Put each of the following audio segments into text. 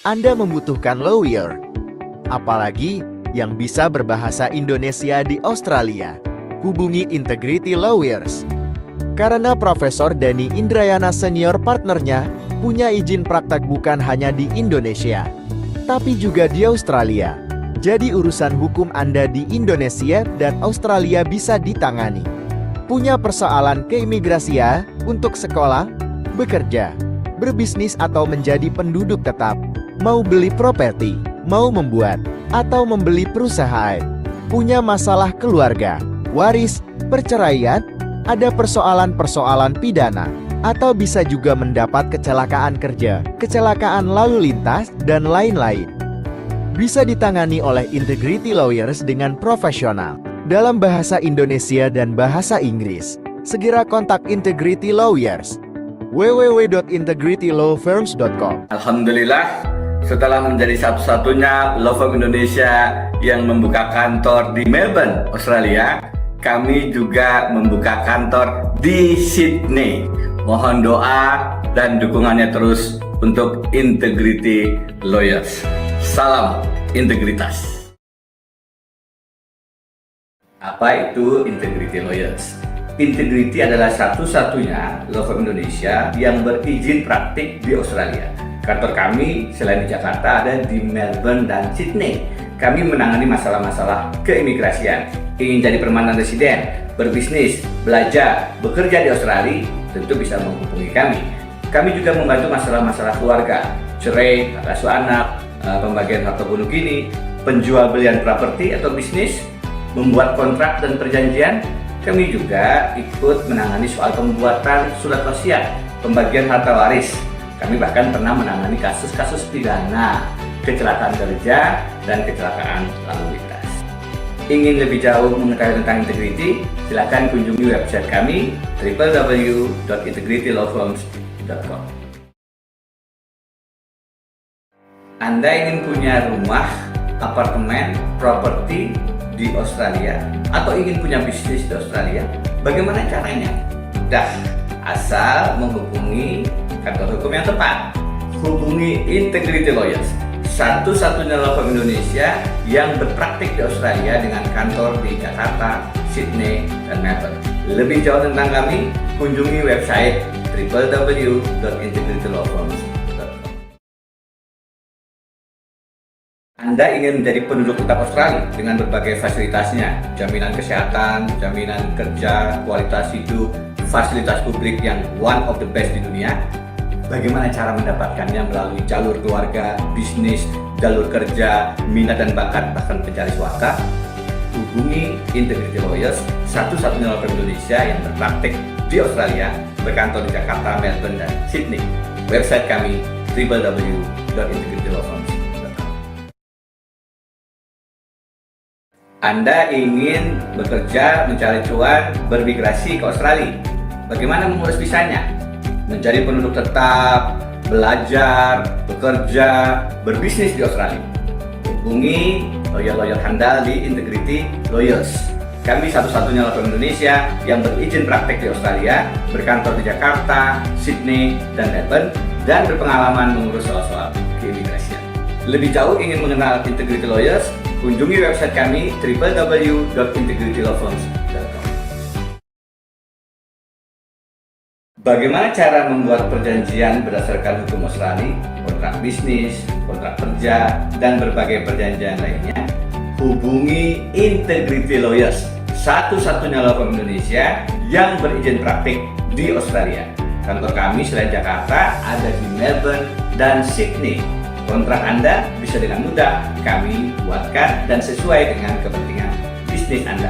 Anda membutuhkan lawyer, apalagi yang bisa berbahasa Indonesia di Australia. Hubungi Integrity Lawyers. Karena Profesor Dani Indrayana senior partnernya punya izin praktek bukan hanya di Indonesia, tapi juga di Australia. Jadi urusan hukum Anda di Indonesia dan Australia bisa ditangani. Punya persoalan keimigrasian untuk sekolah, bekerja, berbisnis atau menjadi penduduk tetap, mau beli properti, mau membuat atau membeli perusahaan, punya masalah keluarga, waris, perceraian, ada persoalan-persoalan pidana, atau bisa juga mendapat kecelakaan kerja, kecelakaan lalu lintas, dan lain-lain. Bisa ditangani oleh Integrity Lawyers dengan profesional dalam bahasa Indonesia dan bahasa Inggris. Segera kontak Integrity Lawyers. www.integritylawfirms.com. Alhamdulillah, setelah menjadi satu-satunya law firm Indonesia yang membuka kantor di Melbourne, Australia, kami juga membuka kantor di Sydney. Mohon doa dan dukungannya terus untuk Integrity Lawyers. Salam integritas. Apa itu Integrity Lawyers? Integrity adalah satu-satunya law firm Indonesia yang berizin praktik di Australia. Kantor kami selain di Jakarta ada di Melbourne dan Sydney. Kami menangani masalah-masalah keimigrasian. Ingin jadi permanent resident, berbisnis, belajar, bekerja di Australia, tentu bisa menghubungi kami. Kami juga membantu masalah-masalah keluarga, cerai, hak asuh anak, pembagian harta bunuh gini, penjual belian properti atau bisnis, membuat kontrak dan perjanjian. Kami juga ikut menangani soal pembuatan surat wasiat, pembagian harta waris. Kami bahkan pernah menangani kasus-kasus pidana, kecelakaan kerja, dan kecelakaan lalu lintas. Ingin lebih jauh mengetahui tentang integrity? Silakan kunjungi website kami www.integritylawfirms.com. Anda ingin punya rumah, apartemen, properti di Australia, atau ingin punya bisnis di Australia? Bagaimana caranya? Mudah, asal menghubungi kantor hukum yang tepat. Hubungi Integrity Lawyers, satu-satunya law firm Indonesia yang berpraktik di Australia dengan kantor di Jakarta, Sydney, dan Melbourne. Lebih jauh tentang kami, kunjungi website www.integritylawfirms.com. Anda ingin menjadi penduduk tetap Australia dengan berbagai fasilitasnya, jaminan kesehatan, jaminan kerja, kualitas hidup, fasilitas publik yang one of the best di dunia. Bagaimana cara mendapatkannya? Melalui jalur keluarga, bisnis, jalur kerja, minat dan bakat, bahkan pencari suaka? Hubungi Integrity Lawyers, satu-satunya law firm Indonesia yang berpraktik di Australia, berkantor di Jakarta, Melbourne, dan Sydney. Website kami www.integritylawfirms.com. Anda ingin bekerja, mencari cuan, bermigrasi ke Australia. Bagaimana mengurus visanya? Menjadi penduduk tetap, belajar, bekerja, berbisnis di Australia. Hubungi lawyer-lawyer handal di Integrity Lawyers. Kami satu-satunya law firm Indonesia yang berizin praktek di Australia, berkantor di Jakarta, Sydney, dan Melbourne, dan berpengalaman mengurus soal-soal keimigrasian. Lebih jauh ingin mengenal Integrity Lawyers? Kunjungi website kami www.integritylawfirms.com. Bagaimana cara membuat perjanjian berdasarkan hukum Australia, kontrak bisnis, kontrak kerja, dan berbagai perjanjian lainnya? Hubungi Integrity Lawyers, satu-satunya law firm Indonesia yang berizin praktik di Australia. Kantor kami selain Jakarta ada di Melbourne dan Sydney. Kontrak Anda bisa dengan mudah kami buatkan dan sesuai dengan kepentingan bisnis Anda.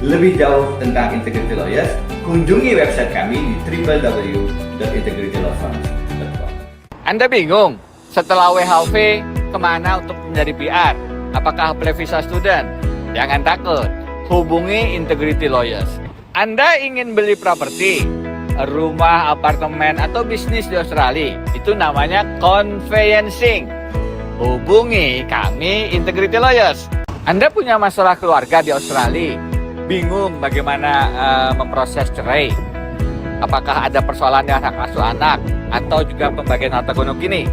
Lebih jauh tentang Integrity Lawyers, kunjungi website kami di www.integritylawfirms.com. Anda bingung setelah WHV kemana untuk menjadi PR? Apakah apply visa student? Jangan takut, hubungi Integrity Lawyers. Anda ingin beli properti, rumah, apartemen, atau bisnis di Australia, itu namanya conveyancing. Hubungi kami Integrity Lawyers. Anda punya masalah keluarga di Australia, bingung bagaimana memproses cerai, apakah ada persoalan dengan hak asuh anak atau juga pembagian harta gonok ini?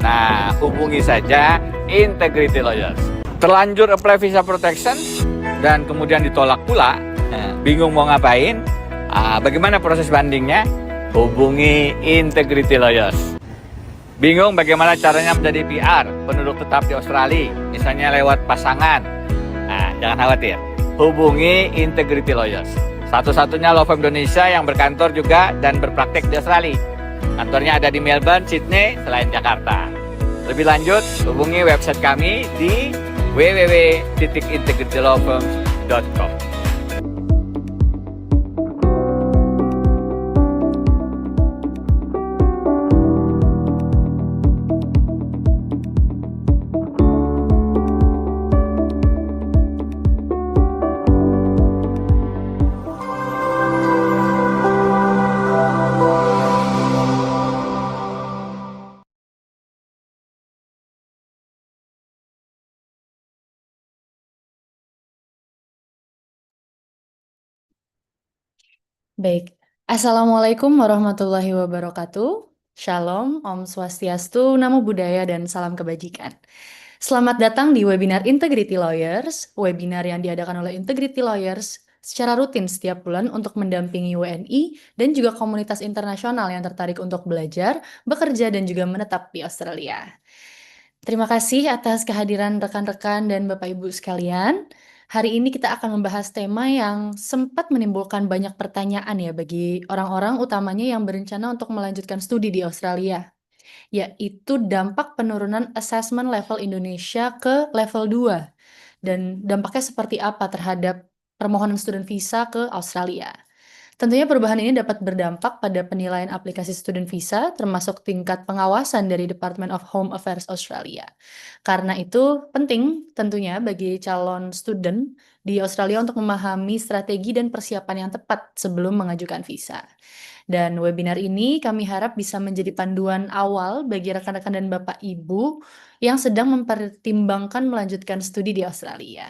Nah, hubungi saja Integrity Lawyers. Terlanjur apply visa protection dan kemudian ditolak pula, bingung mau ngapain? Bagaimana proses bandingnya? Hubungi Integrity Lawyers. Bingung bagaimana caranya menjadi PR, penduduk tetap di Australia, misalnya lewat pasangan? Nah, jangan khawatir. Hubungi Integrity Lawyers. Satu-satunya law firm Indonesia yang berkantor juga dan berpraktek di Australia. Kantornya ada di Melbourne, Sydney, selain Jakarta. Lebih lanjut, hubungi website kami di www.integritylawfirms.com. Baik, Assalamualaikum warahmatullahi wabarakatuh. Shalom, Om Swastiastu, Namo Buddhaya, dan salam kebajikan. Selamat datang di webinar Integrity Lawyers, webinar yang diadakan oleh Integrity Lawyers secara rutin setiap bulan untuk mendampingi WNI dan juga komunitas internasional yang tertarik untuk belajar, bekerja, dan juga menetap di Australia. Terima kasih atas kehadiran rekan-rekan dan Bapak Ibu sekalian. Hari ini kita akan membahas tema yang sempat menimbulkan banyak pertanyaan ya bagi orang-orang utamanya yang berencana untuk melanjutkan studi di Australia, yaitu dampak penurunan assessment level Indonesia ke level 2 dan dampaknya seperti apa terhadap permohonan student visa ke Australia. Tentunya perubahan ini dapat berdampak pada penilaian aplikasi student visa, termasuk tingkat pengawasan dari Department of Home Affairs Australia. Karena itu penting tentunya bagi calon student di Australia untuk memahami strategi dan persiapan yang tepat sebelum mengajukan visa. Dan webinar ini kami harap bisa menjadi panduan awal bagi rekan-rekan dan Bapak Ibu yang sedang mempertimbangkan melanjutkan studi di Australia.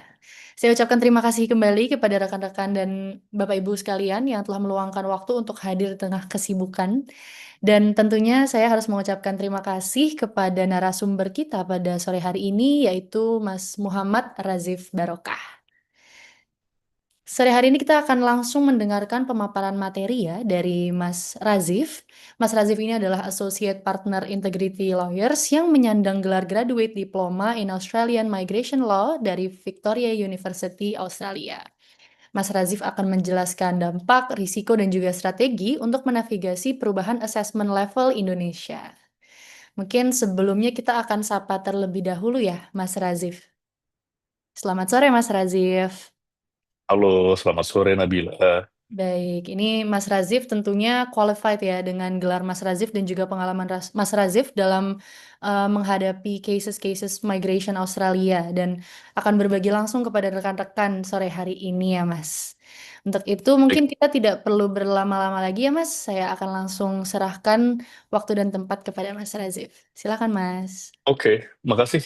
Saya ucapkan terima kasih kembali kepada rekan-rekan dan Bapak Ibu sekalian yang telah meluangkan waktu untuk hadir di tengah kesibukan. Dan tentunya saya harus mengucapkan terima kasih kepada narasumber kita pada sore hari ini, yaitu Mas Muhammad Razif Barokah. Sore hari ini kita akan langsung mendengarkan pemaparan materi ya dari Mas Razif. Mas Razif ini adalah Associate Partner Integrity Lawyers yang menyandang gelar Graduate Diploma in Australian Migration Law dari Victoria University, Australia. Mas Razif akan menjelaskan dampak, risiko, dan juga strategi untuk menavigasi perubahan assessment level Indonesia. Mungkin sebelumnya kita akan sapa terlebih dahulu ya, Mas Razif. Selamat sore, Mas Razif. Halo, selamat sore Nabila. Baik, ini Mas Razif tentunya qualified ya dengan gelar Mas Razif dan juga pengalaman Mas Razif dalam menghadapi cases-cases migration Australia dan akan berbagi langsung kepada rekan-rekan sore hari ini ya Mas. Untuk itu mungkin kita tidak perlu berlama-lama lagi ya Mas, saya akan langsung serahkan waktu dan tempat kepada Mas Razif. Silakan Mas. Oke, makasih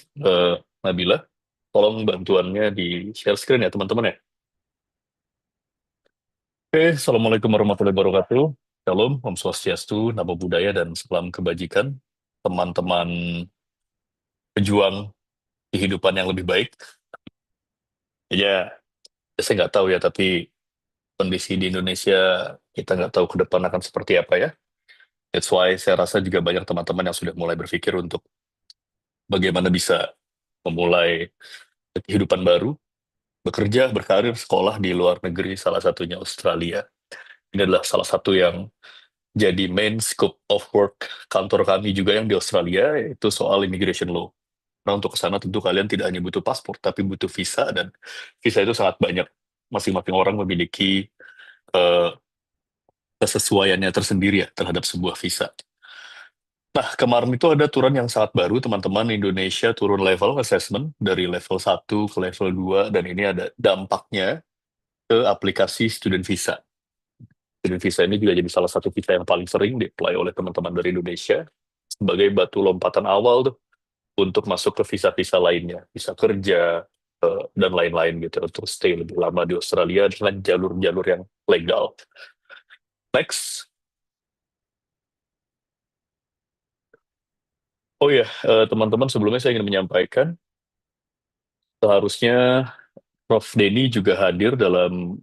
Nabila. Tolong bantuannya di share screen ya teman-teman ya. Oke, Assalamualaikum warahmatullahi wabarakatuh. Shalom, Om Swastiastu, Namo Buddhaya, dan salam kebajikan. Teman-teman pejuang kehidupan yang lebih baik. Ya, saya nggak tahu ya, tapi kondisi di Indonesia kita nggak tahu ke depan akan seperti apa ya. That's why saya rasa juga banyak teman-teman yang sudah mulai berpikir untuk bagaimana bisa memulai kehidupan baru, bekerja, berkarir, sekolah di luar negeri, salah satunya Australia. Ini adalah salah satu yang jadi main scope of work kantor kami juga yang di Australia, yaitu soal immigration law. Nah, untuk ke sana tentu kalian tidak hanya butuh paspor, tapi butuh visa, dan visa itu sangat banyak. Masing-masing orang memiliki kesesuaiannya tersendiri ya terhadap sebuah visa. Nah, kemarin itu ada aturan yang sangat baru, teman-teman. Indonesia turun level assessment dari level 1 ke level 2, dan ini ada dampaknya ke aplikasi student visa. Student visa ini juga jadi salah satu visa yang paling sering di-apply oleh teman-teman dari Indonesia sebagai batu lompatan awal tuh untuk masuk ke visa-visa lainnya, visa kerja, dan lain-lain gitu, untuk stay lebih lama di Australia dengan jalur-jalur yang legal. Next. Oh ya, teman-teman, sebelumnya saya ingin menyampaikan, seharusnya Prof. Denny juga hadir dalam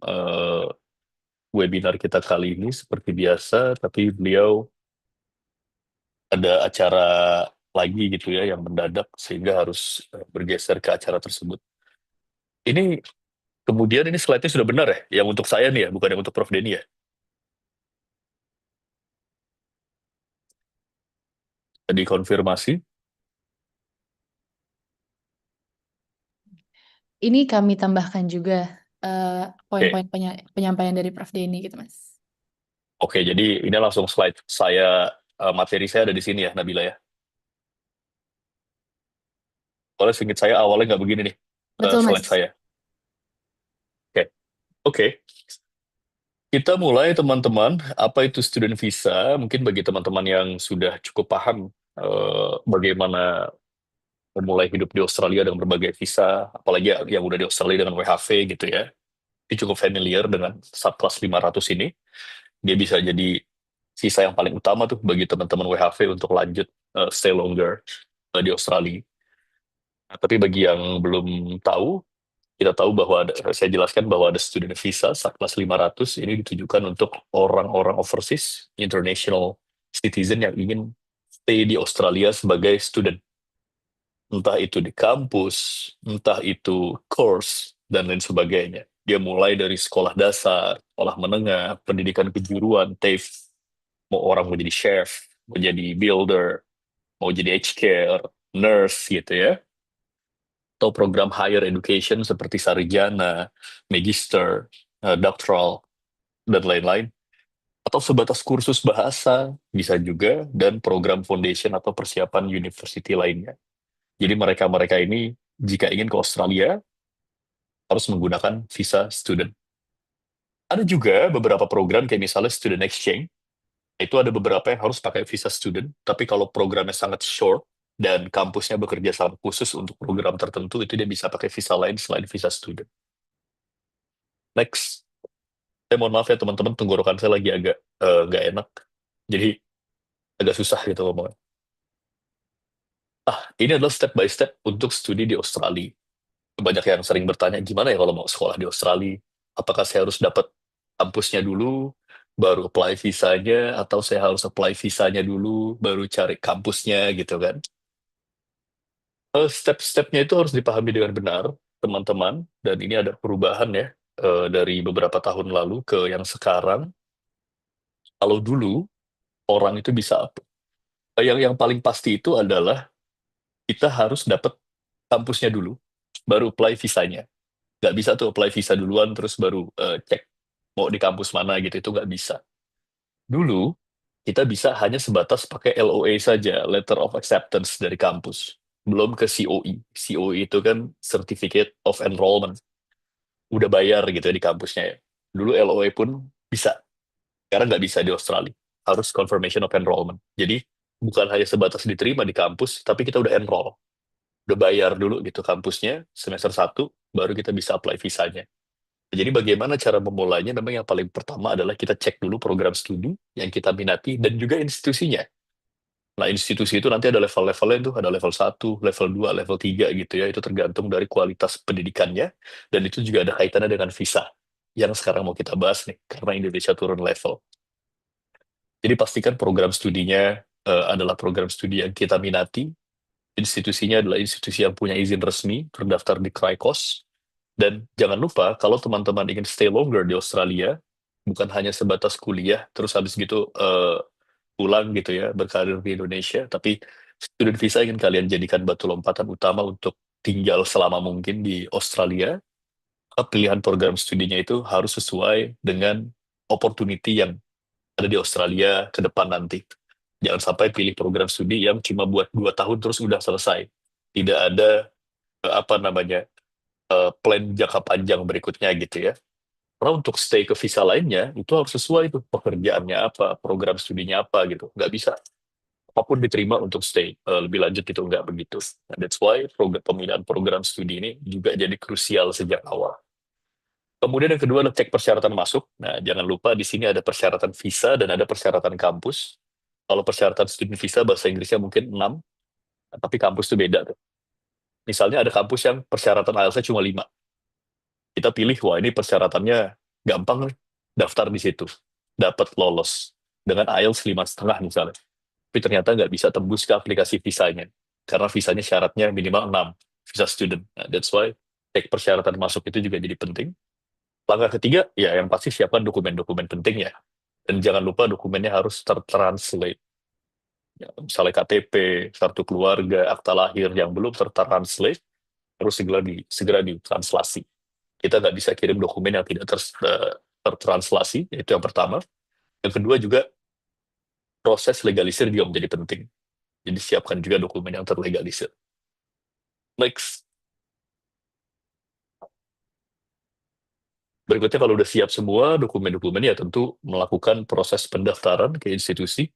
webinar kita kali ini seperti biasa, tapi beliau ada acara lagi gitu ya yang mendadak sehingga harus bergeser ke acara tersebut. Ini kemudian ini slide-nya sudah benar ya, yang untuk saya nih ya, bukan yang untuk Prof. Denny ya. Jadi konfirmasi. Ini kami tambahkan juga Oke, poin-poin penyampaian dari Prof. Denny gitu, Mas. oke, jadi ini langsung slide saya, materi saya ada di sini ya, Nabila ya. Soalnya seingat saya awalnya nggak begini nih, Betul, slide Mas. saya. Oke, oke. Kita mulai teman-teman, apa itu student visa? Mungkin bagi teman-teman yang sudah cukup paham bagaimana memulai hidup di Australia dengan berbagai visa, apalagi yang udah di Australia dengan WHV gitu ya. Ini cukup familiar dengan subclass 500 ini. Dia bisa jadi visa yang paling utama tuh bagi teman-teman WHV untuk lanjut stay longer di Australia. Nah, tapi bagi yang belum tahu, kita tahu bahwa saya jelaskan bahwa ada student visa subclass 500 ini ditujukan untuk orang-orang overseas, international citizen yang ingin stay di Australia sebagai student. Entah itu di kampus, entah itu course, dan lain sebagainya. Dia mulai dari sekolah dasar, sekolah menengah, pendidikan kejuruan, TAFE, mau orang mau jadi chef, mau jadi builder, mau jadi aged care, nurse gitu ya, atau program higher education seperti sarjana, magister, doctoral, dan lain-lain, atau sebatas kursus bahasa, bisa juga, dan program foundation atau persiapan university lainnya. Jadi mereka-mereka ini, jika ingin ke Australia, harus menggunakan visa student. Ada juga beberapa program kayak misalnya student exchange, itu ada beberapa yang harus pakai visa student, tapi kalau programnya sangat short, dan kampusnya bekerja sama khusus untuk program tertentu, itu dia bisa pakai visa lain selain visa student. Next. Saya mohon maaf ya teman-teman, tenggorokan saya lagi agak nggak enak. Jadi agak susah gitu ngomongnya. Ini adalah step by step untuk studi di Australia. Banyak yang sering bertanya, gimana ya kalau mau sekolah di Australia? Apakah saya harus dapat kampusnya dulu, baru apply visanya, atau saya harus apply visanya dulu, baru cari kampusnya gitu kan? Step-stepnya itu harus dipahami dengan benar, teman-teman. Dan ini ada perubahan ya, dari beberapa tahun lalu ke yang sekarang. Kalau dulu, orang itu bisa, yang paling pasti itu adalah kita harus dapat kampusnya dulu, baru apply visanya. Nggak bisa tuh apply visa duluan, terus baru cek mau di kampus mana gitu, itu nggak bisa. Dulu, kita bisa hanya sebatas pakai LOA saja, Letter of Acceptance dari kampus. Belum ke COE. COE itu kan Certificate of Enrollment. Udah bayar gitu ya di kampusnya ya. Dulu LOA pun bisa. Sekarang nggak bisa di Australia. Harus Confirmation of Enrollment. Jadi, bukan hanya sebatas diterima di kampus, tapi kita udah enroll. Udah bayar dulu gitu kampusnya, semester 1, baru kita bisa apply visanya. Jadi bagaimana cara memulainya? Memang yang paling pertama adalah kita cek dulu program studi yang kita minati dan juga institusinya. Nah, institusi itu nanti ada level-levelnya tuh, ada level 1, level 2, level 3 gitu ya. Itu tergantung dari kualitas pendidikannya dan itu juga ada kaitannya dengan visa yang sekarang mau kita bahas nih karena Indonesia turun level. Jadi pastikan program studinya adalah program studi yang kita minati. Institusinya adalah institusi yang punya izin resmi, terdaftar di KRICOS. Dan jangan lupa, kalau teman-teman ingin stay longer di Australia, bukan hanya sebatas kuliah, terus habis gitu pulang gitu ya, berkarir di Indonesia, tapi student visa ingin kalian jadikan batu lompatan utama untuk tinggal selama mungkin di Australia, maka pilihan program studinya itu harus sesuai dengan opportunity yang ada di Australia ke depan nanti. Jangan sampai pilih program studi yang cuma buat 2 tahun terus udah selesai. Tidak ada apa namanya plan jangka panjang berikutnya gitu ya. Karena untuk stay ke visa lainnya itu harus sesuai tuh pekerjaannya apa, program studinya apa gitu. Nggak bisa apapun diterima untuk stay lebih lanjut gitu, nggak begitu. Nah, that's why pemilihan program studi ini juga jadi krusial sejak awal. Kemudian yang kedua adalah cek persyaratan masuk. Nah, jangan lupa di sini ada persyaratan visa dan ada persyaratan kampus. Kalau persyaratan student visa bahasa Inggrisnya mungkin 6. Tapi kampus itu beda tuh. Misalnya ada kampus yang persyaratan IELTS-nya cuma 5. Kita pilih, wah ini persyaratannya gampang nih, daftar di situ. Dapat lolos. Dengan IELTS 5,5 misalnya. Tapi ternyata nggak bisa tembus ke aplikasi visanya. Karena visanya syaratnya minimal 6. Visa student. Nah, that's why cek persyaratan masuk itu juga jadi penting. Langkah ketiga, ya yang pasti siapkan dokumen-dokumen penting ya. Dan jangan lupa dokumennya harus tertranslate. Ya, misalnya KTP, kartu keluarga, akta lahir yang belum tertranslate, harus segera ditranslasi. Kita nggak bisa kirim dokumen yang tidak tertranslasi, itu yang pertama. Yang kedua juga, proses legalisir juga menjadi penting. Jadi siapkan juga dokumen yang terlegalisir. Next. Berikutnya kalau udah siap semua dokumen-dokumennya, ya tentu melakukan proses pendaftaran ke institusi.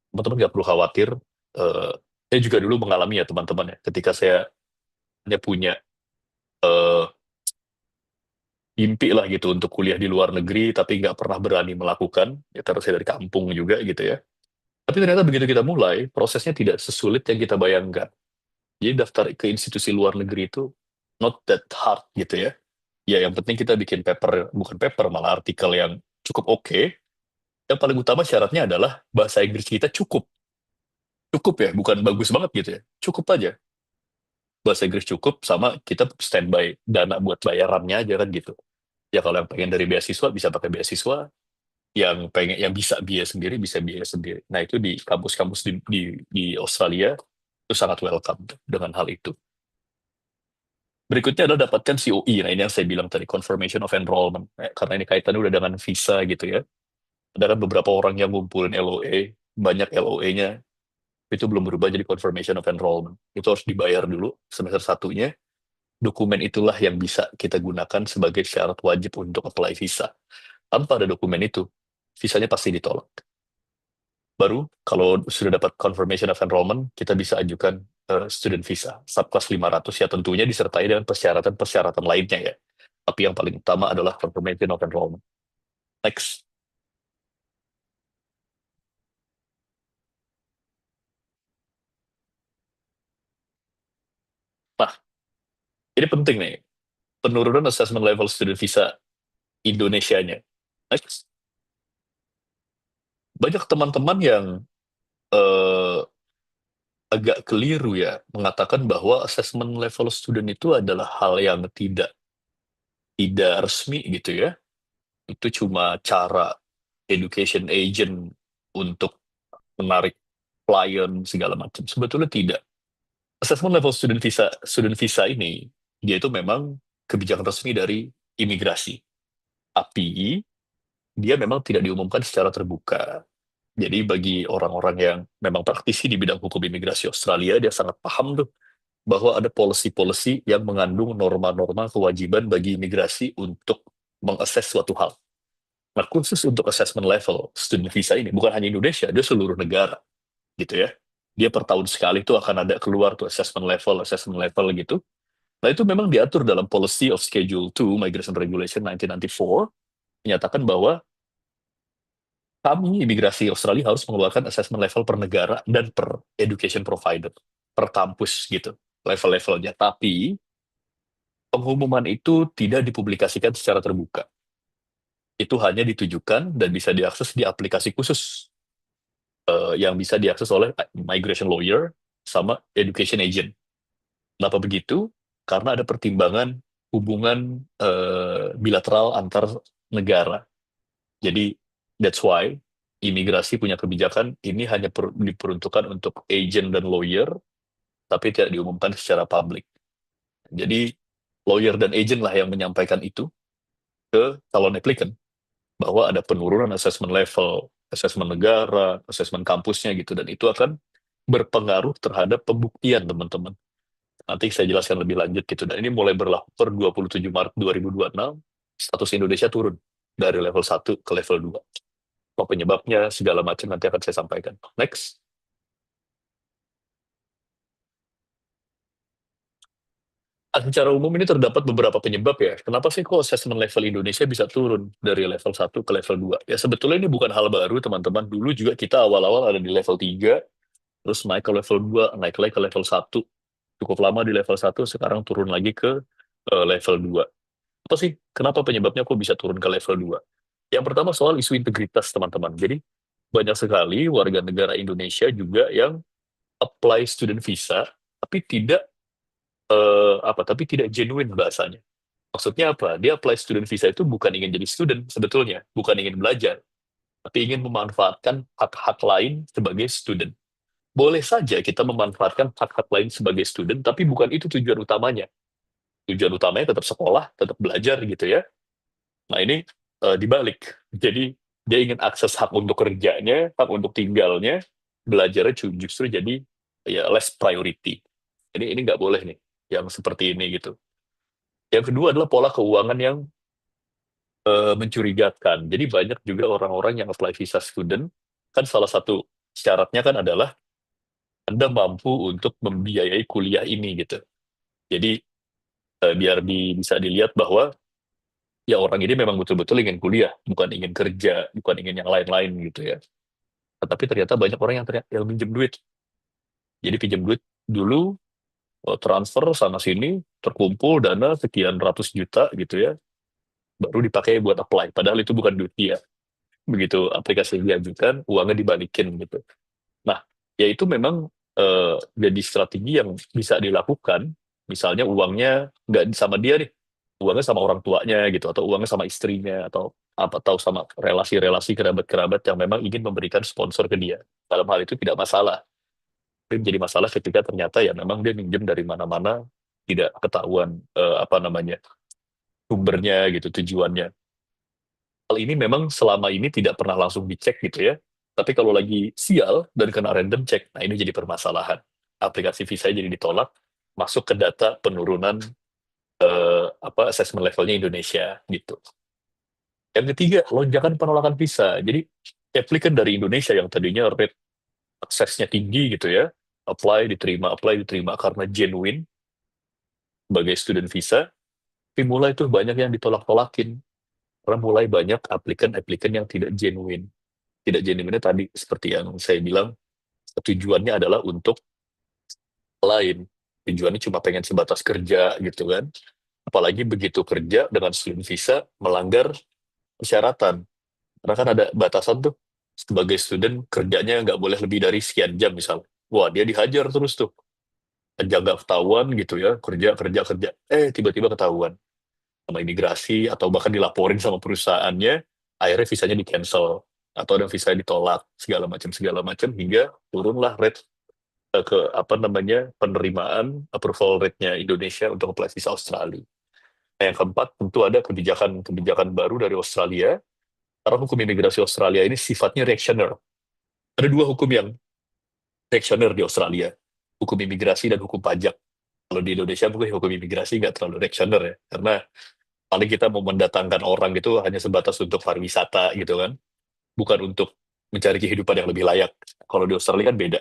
Teman-teman nggak perlu khawatir. Eh, saya juga dulu mengalami ya teman-teman ya, ketika saya hanya punya eh, mimpi lah gitu untuk kuliah di luar negeri, tapi nggak pernah berani melakukan, ya karena saya dari kampung juga gitu ya. Tapi ternyata begitu kita mulai, prosesnya tidak sesulit yang kita bayangkan. Jadi daftar ke institusi luar negeri itu not that hard gitu ya. Ya yang penting kita bikin paper, bukan paper, malah artikel yang cukup oke. Yang paling utama syaratnya adalah bahasa Inggris kita cukup. Cukup ya, bukan bagus banget gitu ya. Cukup aja. Bahasa Inggris cukup, sama kita standby dana buat bayarannya aja kan gitu. Ya kalau yang pengen dari beasiswa bisa pakai beasiswa, yang pengen yang bisa biaya sendiri bisa biaya sendiri. Nah itu di kampus-kampus di Australia itu sangat welcome dengan hal itu. Berikutnya adalah dapatkan COE. Nah ini yang saya bilang tadi, Confirmation of Enrollment. Karena ini kaitannya udah dengan visa gitu ya. Ada kan beberapa orang yang ngumpulin LOA, banyak LOA-nya, itu belum berubah jadi Confirmation of Enrollment. Itu harus dibayar dulu semester satunya. Dokumen itulah yang bisa kita gunakan sebagai syarat wajib untuk apply visa. Tanpa ada dokumen itu, visanya pasti ditolak. Baru kalau sudah dapat confirmation of enrollment, kita bisa ajukan student visa, subclass 500 ya, tentunya disertai dengan persyaratan-persyaratan lainnya ya. Tapi yang paling utama adalah confirmation of enrollment. Next. Nah, ini penting nih, penurunan assessment level student visa Indonesianya. Next. Banyak teman-teman yang eh, agak keliru ya, mengatakan bahwa assessment level student itu adalah hal yang tidak resmi gitu ya. Itu cuma cara education agent untuk menarik klien segala macam. Sebetulnya tidak. Assessment level student visa ini, dia itu memang kebijakan resmi dari imigrasi. Tapi dia memang tidak diumumkan secara terbuka. Jadi bagi orang-orang yang memang praktisi di bidang hukum imigrasi Australia, dia sangat paham tuh bahwa ada policy-policy yang mengandung norma-norma kewajiban bagi imigrasi untuk mengakses suatu hal. Nah, khusus untuk assessment level student visa ini, bukan hanya Indonesia, dia seluruh negara, gitu ya. Dia per tahun sekali itu akan ada keluar tuh assessment level gitu. Nah, itu memang diatur dalam Policy of Schedule 2 Migration Regulation 1994, menyatakan bahwa kami, imigrasi Australia, harus mengeluarkan assessment level per negara dan per education provider, per kampus gitu, level-levelnya. Tapi, pengumuman itu tidak dipublikasikan secara terbuka. Itu hanya ditujukan dan bisa diakses di aplikasi khusus yang bisa diakses oleh migration lawyer sama education agent. Kenapa begitu? Karena ada pertimbangan hubungan bilateral antar negara. Jadi that's why imigrasi punya kebijakan ini hanya diperuntukkan untuk agent dan lawyer, tapi tidak diumumkan secara publik. Jadi lawyer dan agent lah yang menyampaikan itu ke calon applicant, bahwa ada penurunan assessment level, assessment negara, assessment kampusnya gitu, dan itu akan berpengaruh terhadap pembuktian teman-teman. Nanti saya jelaskan lebih lanjut gitu. Dan ini mulai berlaku per 27 Maret 2026, status Indonesia turun dari level 1 ke level 2. Apa penyebabnya, segala macam nanti akan saya sampaikan. Next. Secara umum ini terdapat beberapa penyebab ya. Kenapa sih kok assessment level Indonesia bisa turun dari level 1 ke level 2? Ya sebetulnya ini bukan hal baru teman-teman. Dulu juga kita awal-awal ada di level 3, terus naik ke level 2, naik lagi ke level 1, cukup lama di level 1, sekarang turun lagi ke level 2. Apa sih? Kenapa penyebabnya kok bisa turun ke level 2? Yang pertama soal isu integritas, teman-teman. Jadi, banyak sekali warga negara Indonesia juga yang apply student visa, tapi tidak genuine bahasanya. Maksudnya apa? Dia apply student visa itu bukan ingin jadi student sebetulnya, bukan ingin belajar, tapi ingin memanfaatkan hak-hak lain sebagai student. Boleh saja kita memanfaatkan hak-hak lain sebagai student, tapi bukan itu tujuan utamanya. Tujuan utamanya tetap sekolah, tetap belajar gitu ya. Nah ini dibalik. Jadi dia ingin akses hak untuk kerjanya, hak untuk tinggalnya, belajarnya justru jadi ya less priority. Jadi ini nggak boleh nih, yang seperti ini gitu. Yang kedua adalah pola keuangan yang mencurigakan. Jadi banyak juga orang-orang yang apply visa student, kan salah satu syaratnya kan adalah Anda mampu untuk membiayai kuliah ini gitu. Jadi biar bisa dilihat bahwa ya orang ini memang betul-betul ingin kuliah, bukan ingin kerja, bukan ingin yang lain-lain gitu ya. Tetapi ternyata banyak orang yang minjem duit. Jadi pinjam duit dulu, transfer sana sini, terkumpul dana sekian ratus juta gitu ya, baru dipakai buat apply. Padahal itu bukan duit dia. Begitu aplikasi diajukan, uangnya dibalikin gitu. Nah, ya itu memang jadi strategi yang bisa dilakukan. Misalnya uangnya nggak sama dia nih, uangnya sama orang tuanya gitu, atau uangnya sama istrinya, atau apa tahu sama relasi-relasi kerabat-kerabat yang memang ingin memberikan sponsor ke dia. Dalam hal itu tidak masalah. Tapi menjadi masalah ketika ternyata ya memang dia minjem dari mana-mana, tidak ketahuan apa namanya sumbernya gitu, tujuannya. Hal ini memang selama ini tidak pernah langsung dicek gitu ya. Tapi kalau lagi sial dan kena random check, nah ini jadi permasalahan. Aplikasi visa jadi ditolak, masuk ke data penurunan assessment levelnya Indonesia gitu. Yang ketiga, lonjakan penolakan visa. Jadi applicant dari Indonesia yang tadinya rate aksesnya tinggi gitu ya, apply diterima karena genuine sebagai student visa, tapi mulai tuh banyak yang ditolak-tolakin. Karena mulai banyak applicant-applicant yang tidak genuine. Tidak genuine tadi seperti yang saya bilang, tujuannya adalah untuk lain. Tujuannya cuma pengen sebatas kerja gitu kan. Apalagi begitu kerja dengan student visa melanggar persyaratan. Karena kan ada batasan tuh, sebagai student kerjanya nggak boleh lebih dari sekian jam misalnya. Wah, dia dihajar terus tuh. Aja nggak ketahuan gitu ya, kerja, kerja, kerja. Tiba-tiba ketahuan sama imigrasi, atau bahkan dilaporin sama perusahaannya, akhirnya visanya di-cancel. Atau ada visa ditolak, segala macam, hingga turunlah rate ke apa namanya penerimaan approval rate-nya Indonesia untuk apply visa Australia. Nah, yang keempat, tentu ada kebijakan baru dari Australia. Karena hukum imigrasi Australia ini sifatnya reactioner. Ada dua hukum yang reactioner di Australia. Hukum imigrasi dan hukum pajak. Kalau di Indonesia mungkin hukum imigrasi nggak terlalu reactioner ya. Karena paling kita mau mendatangkan orang gitu hanya sebatas untuk pariwisata gitu kan. Bukan untuk mencari kehidupan yang lebih layak. Kalau di Australia kan beda.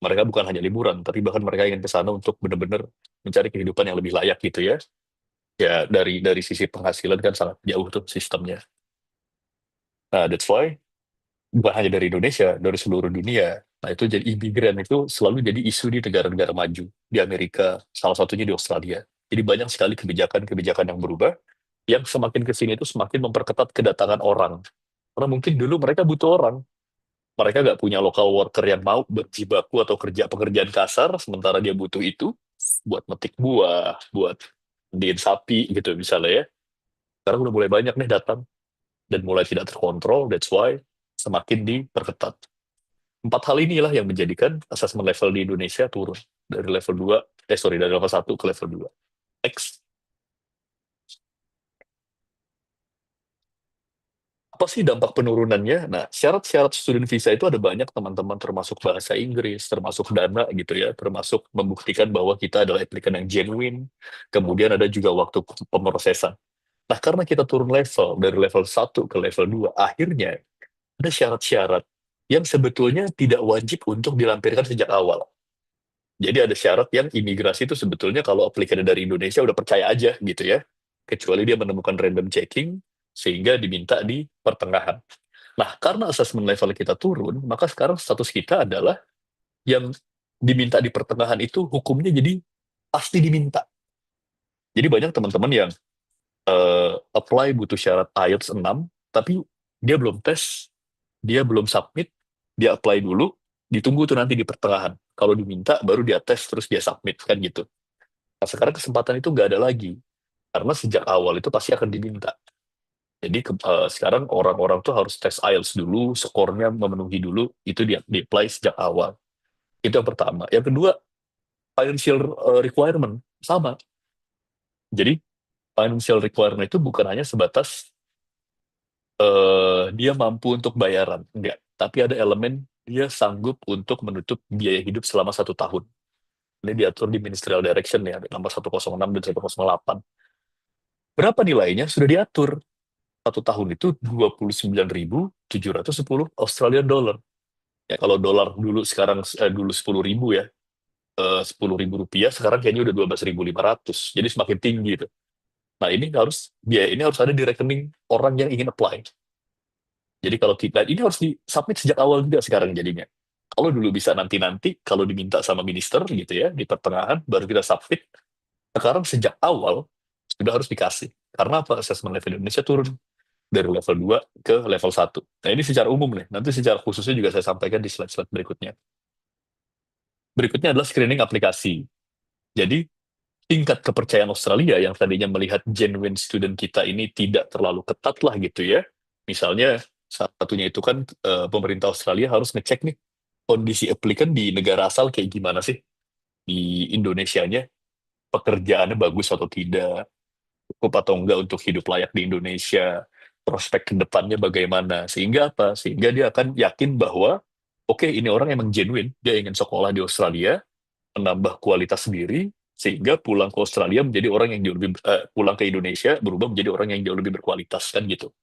Mereka bukan hanya liburan, tapi bahkan mereka ingin ke sana untuk benar-benar mencari kehidupan yang lebih layak gitu ya. Ya dari sisi penghasilan kan sangat jauh tuh sistemnya. Nah, that's why bukan hanya dari Indonesia, dari seluruh dunia. Nah, itu jadi imigran itu selalu jadi isu di negara-negara maju, di Amerika, salah satunya di Australia. Jadi banyak sekali kebijakan-kebijakan yang berubah, yang semakin ke sini itu semakin memperketat kedatangan orang. Karena mungkin dulu mereka butuh orang, mereka nggak punya local worker yang mau berjibaku atau kerja pekerjaan kasar, sementara dia butuh itu buat metik buah, buat mandiin sapi gitu misalnya ya. Sekarang udah mulai banyak nih datang, dan mulai tidak terkontrol, that's why semakin diperketat. Empat hal inilah yang menjadikan assessment level di Indonesia turun dari level 2, dari level 1 ke level 2. Next. Apa sih dampak penurunannya? Nah, syarat-syarat student visa itu ada banyak teman-teman, termasuk bahasa Inggris, termasuk dana gitu ya, termasuk membuktikan bahwa kita adalah applicant yang genuine, kemudian ada juga waktu pemrosesan. Nah, karena kita turun level dari level 1 ke level 2, akhirnya ada syarat-syarat yang sebetulnya tidak wajib untuk dilampirkan sejak awal. Jadi ada syarat yang imigrasi itu sebetulnya kalau applicant dari Indonesia udah percaya aja gitu ya. Kecuali dia menemukan random checking, sehingga diminta di pertengahan. Nah, karena assessment level kita turun, maka sekarang status kita adalah yang diminta di pertengahan itu hukumnya jadi pasti diminta. Jadi banyak teman-teman yang apply butuh syarat IELTS 6, tapi dia belum tes, dia belum submit, dia apply dulu, ditunggu tuh nanti di pertengahan. Kalau diminta, baru dia tes, terus dia submit, kan gitu. Nah, sekarang kesempatan itu nggak ada lagi. Karena sejak awal itu pasti akan diminta. Jadi sekarang orang-orang tuh harus tes IELTS dulu, skornya memenuhi dulu, itu di-apply sejak awal. Itu yang pertama. Yang kedua, financial requirement. Sama. Jadi, financial requirement itu bukan hanya sebatas dia mampu untuk bayaran, enggak. Tapi ada elemen dia sanggup untuk menutup biaya hidup selama 1 tahun. Ini diatur di Ministerial Direction ya, nomor 106 dan 108. Berapa nilainya? Sudah diatur. 1 tahun itu 29.710 Australian dollar. Ya, kalau dolar dulu sekarang dulu 10.000 ya, 10.000 rupiah, sekarang kayaknya udah 12.500. Jadi semakin tinggi itu. Nah, biaya ini harus ada di rekening orang yang ingin apply. Jadi kalau kita, ini harus di-submit sejak awal juga sekarang jadinya. Kalau dulu bisa nanti-nanti, kalau diminta sama minister gitu ya, di pertengahan, baru kita submit. Sekarang sejak awal, sudah harus dikasih. Karena apa? Assessment level Indonesia turun dari level 2 ke level 1. Nah, ini secara umum nih. Nanti secara khususnya juga saya sampaikan di slide-slide berikutnya. Berikutnya adalah screening aplikasi. Jadi, tingkat kepercayaan Australia yang tadinya melihat genuine student kita ini tidak terlalu ketat lah gitu ya. Misalnya, salah satunya itu kan pemerintah Australia harus ngecek nih kondisi applicant di negara asal kayak gimana sih. Di Indonesianya, pekerjaannya bagus atau tidak, cukup atau enggak untuk hidup layak di Indonesia, prospek ke depannya bagaimana. Sehingga apa? Sehingga dia akan yakin bahwa, oke, ini orang emang genuine, dia ingin sekolah di Australia, menambah kualitas diri, sehingga pulang ke Australia menjadi orang yang jauh lebih, pulang ke Indonesia berubah menjadi orang yang jauh lebih berkualitas, kan gitu.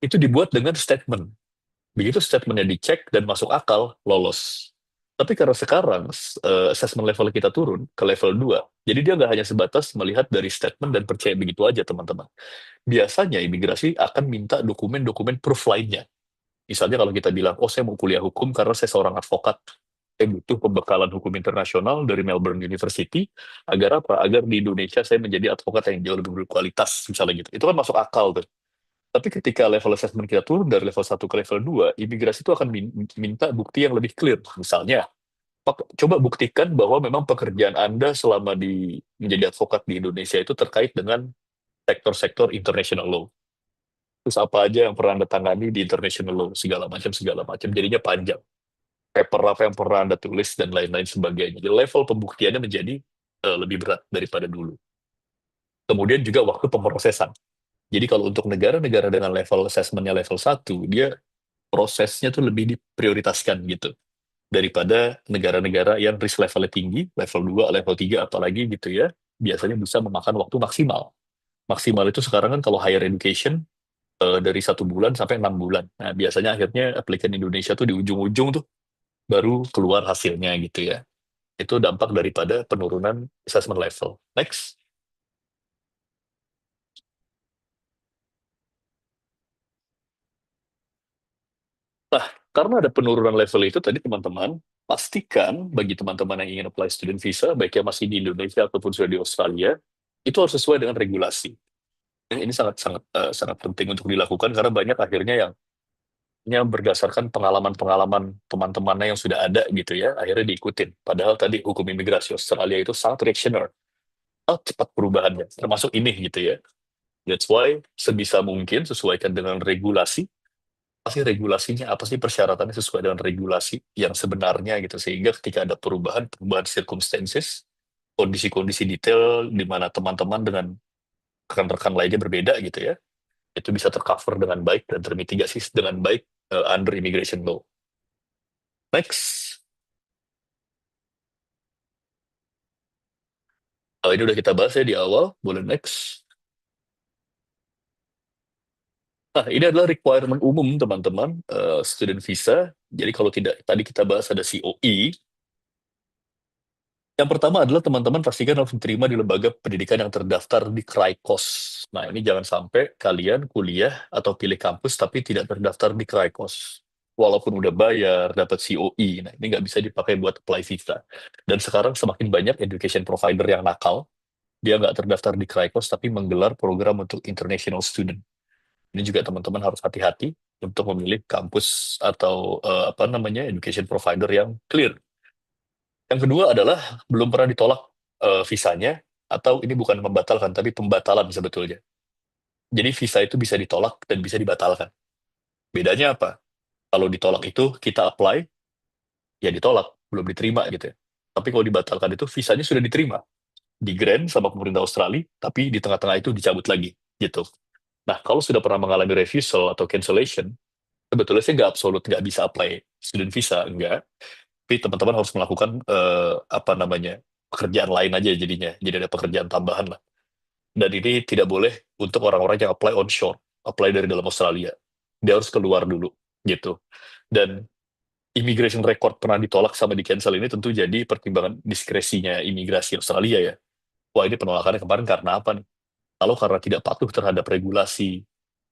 Itu dibuat dengan statement. Begitu statementnya dicek dan masuk akal, lolos. Tapi karena sekarang assessment level kita turun ke level 2, jadi dia nggak hanya sebatas melihat dari statement dan percaya begitu aja, teman-teman. Biasanya imigrasi akan minta dokumen-dokumen proof lainnya. Misalnya kalau kita bilang, oh saya mau kuliah hukum karena saya seorang advokat, saya butuh pembekalan hukum internasional dari Melbourne University, agar apa? Agar di Indonesia saya menjadi advokat yang jauh lebih berkualitas, misalnya gitu. Itu kan masuk akal tuh. Tapi ketika level assessment kita turun dari level 1 ke level 2, imigrasi itu akan minta bukti yang lebih clear. Misalnya, coba buktikan bahwa memang pekerjaan Anda selama menjadi advokat di Indonesia itu terkait dengan sektor-sektor international law. Terus apa aja yang pernah Anda tangani di international law, segala macam, segala macam. Jadinya panjang. Paper apa yang pernah Anda tulis, dan lain-lain sebagainya. Jadi level pembuktiannya menjadi lebih berat daripada dulu. Kemudian juga waktu pemrosesan. Jadi kalau untuk negara-negara dengan level assessment-nya level 1, dia prosesnya tuh lebih diprioritaskan gitu. Daripada negara-negara yang risk levelnya tinggi, level 2, level 3 apalagi gitu ya, biasanya bisa memakan waktu maksimal. Maksimal itu sekarang kan kalau higher education, dari 1 bulan sampai 6 bulan. Nah, biasanya akhirnya applicant Indonesia tuh di ujung-ujung tuh baru keluar hasilnya gitu ya. Itu dampak daripada penurunan assessment level. Next. Nah, karena ada penurunan level itu tadi teman-teman, pastikan bagi teman-teman yang ingin apply student visa, baik yang masih di Indonesia ataupun sudah di Australia, itu harus sesuai dengan regulasi. Ini sangat-sangat sangat penting untuk dilakukan karena banyak akhirnya yang berdasarkan pengalaman-pengalaman teman-temannya yang sudah ada gitu ya, akhirnya diikutin. Padahal tadi hukum imigrasi Australia itu sangat reactionary, sangat cepat perubahannya, termasuk ini gitu ya. That's why sebisa mungkin sesuaikan dengan regulasi. Pasti regulasinya apa sih, persyaratannya sesuai dengan regulasi yang sebenarnya gitu, sehingga ketika ada perubahan circumstances, kondisi-kondisi detail di mana teman-teman dengan rekan-rekan lainnya berbeda gitu ya, itu bisa tercover dengan baik dan termitigasi dengan baik under immigration law. Next. Ini udah kita bahas ya di awal, boleh next. Nah, ini adalah requirement umum teman-teman, student visa. Jadi kalau tidak, tadi kita bahas ada COE. Yang pertama adalah teman-teman pastikan harus diterima di lembaga pendidikan yang terdaftar di KRAIKOS. Nah, ini jangan sampai kalian kuliah atau pilih kampus tapi tidak terdaftar di KRAIKOS. walaupun udah bayar, dapat COE, nah ini nggak bisa dipakai buat apply visa. Dan sekarang semakin banyak education provider yang nakal, dia nggak terdaftar di Craigslist, tapi menggelar program untuk international student. Ini juga teman-teman harus hati-hati untuk memilih kampus atau apa namanya education provider yang clear. Yang kedua adalah belum pernah ditolak visanya, atau ini bukan membatalkan, tapi pembatalan sebetulnya. Jadi visa itu bisa ditolak dan bisa dibatalkan. Bedanya apa? Kalau ditolak itu kita apply, ya ditolak, belum diterima gitu ya. Tapi kalau dibatalkan itu visanya sudah diterima, di-grant sama pemerintah Australia, tapi di tengah-tengah itu dicabut lagi gitu. Nah, kalau sudah pernah mengalami refusal atau cancellation, sebetulnya sih nggak absolut nggak bisa apply student visa, enggak. Tapi teman-teman harus melakukan apa namanya pekerjaan lain aja jadinya. Jadi ada pekerjaan tambahan lah. Dan ini tidak boleh untuk orang-orang yang apply onshore, apply dari dalam Australia. Dia harus keluar dulu gitu. Dan immigration record pernah ditolak sama di cancel ini tentu jadi pertimbangan diskresinya imigrasi Australia ya. Wah, ini penolakannya kemarin karena apa nih? Kalau karena tidak patuh terhadap regulasi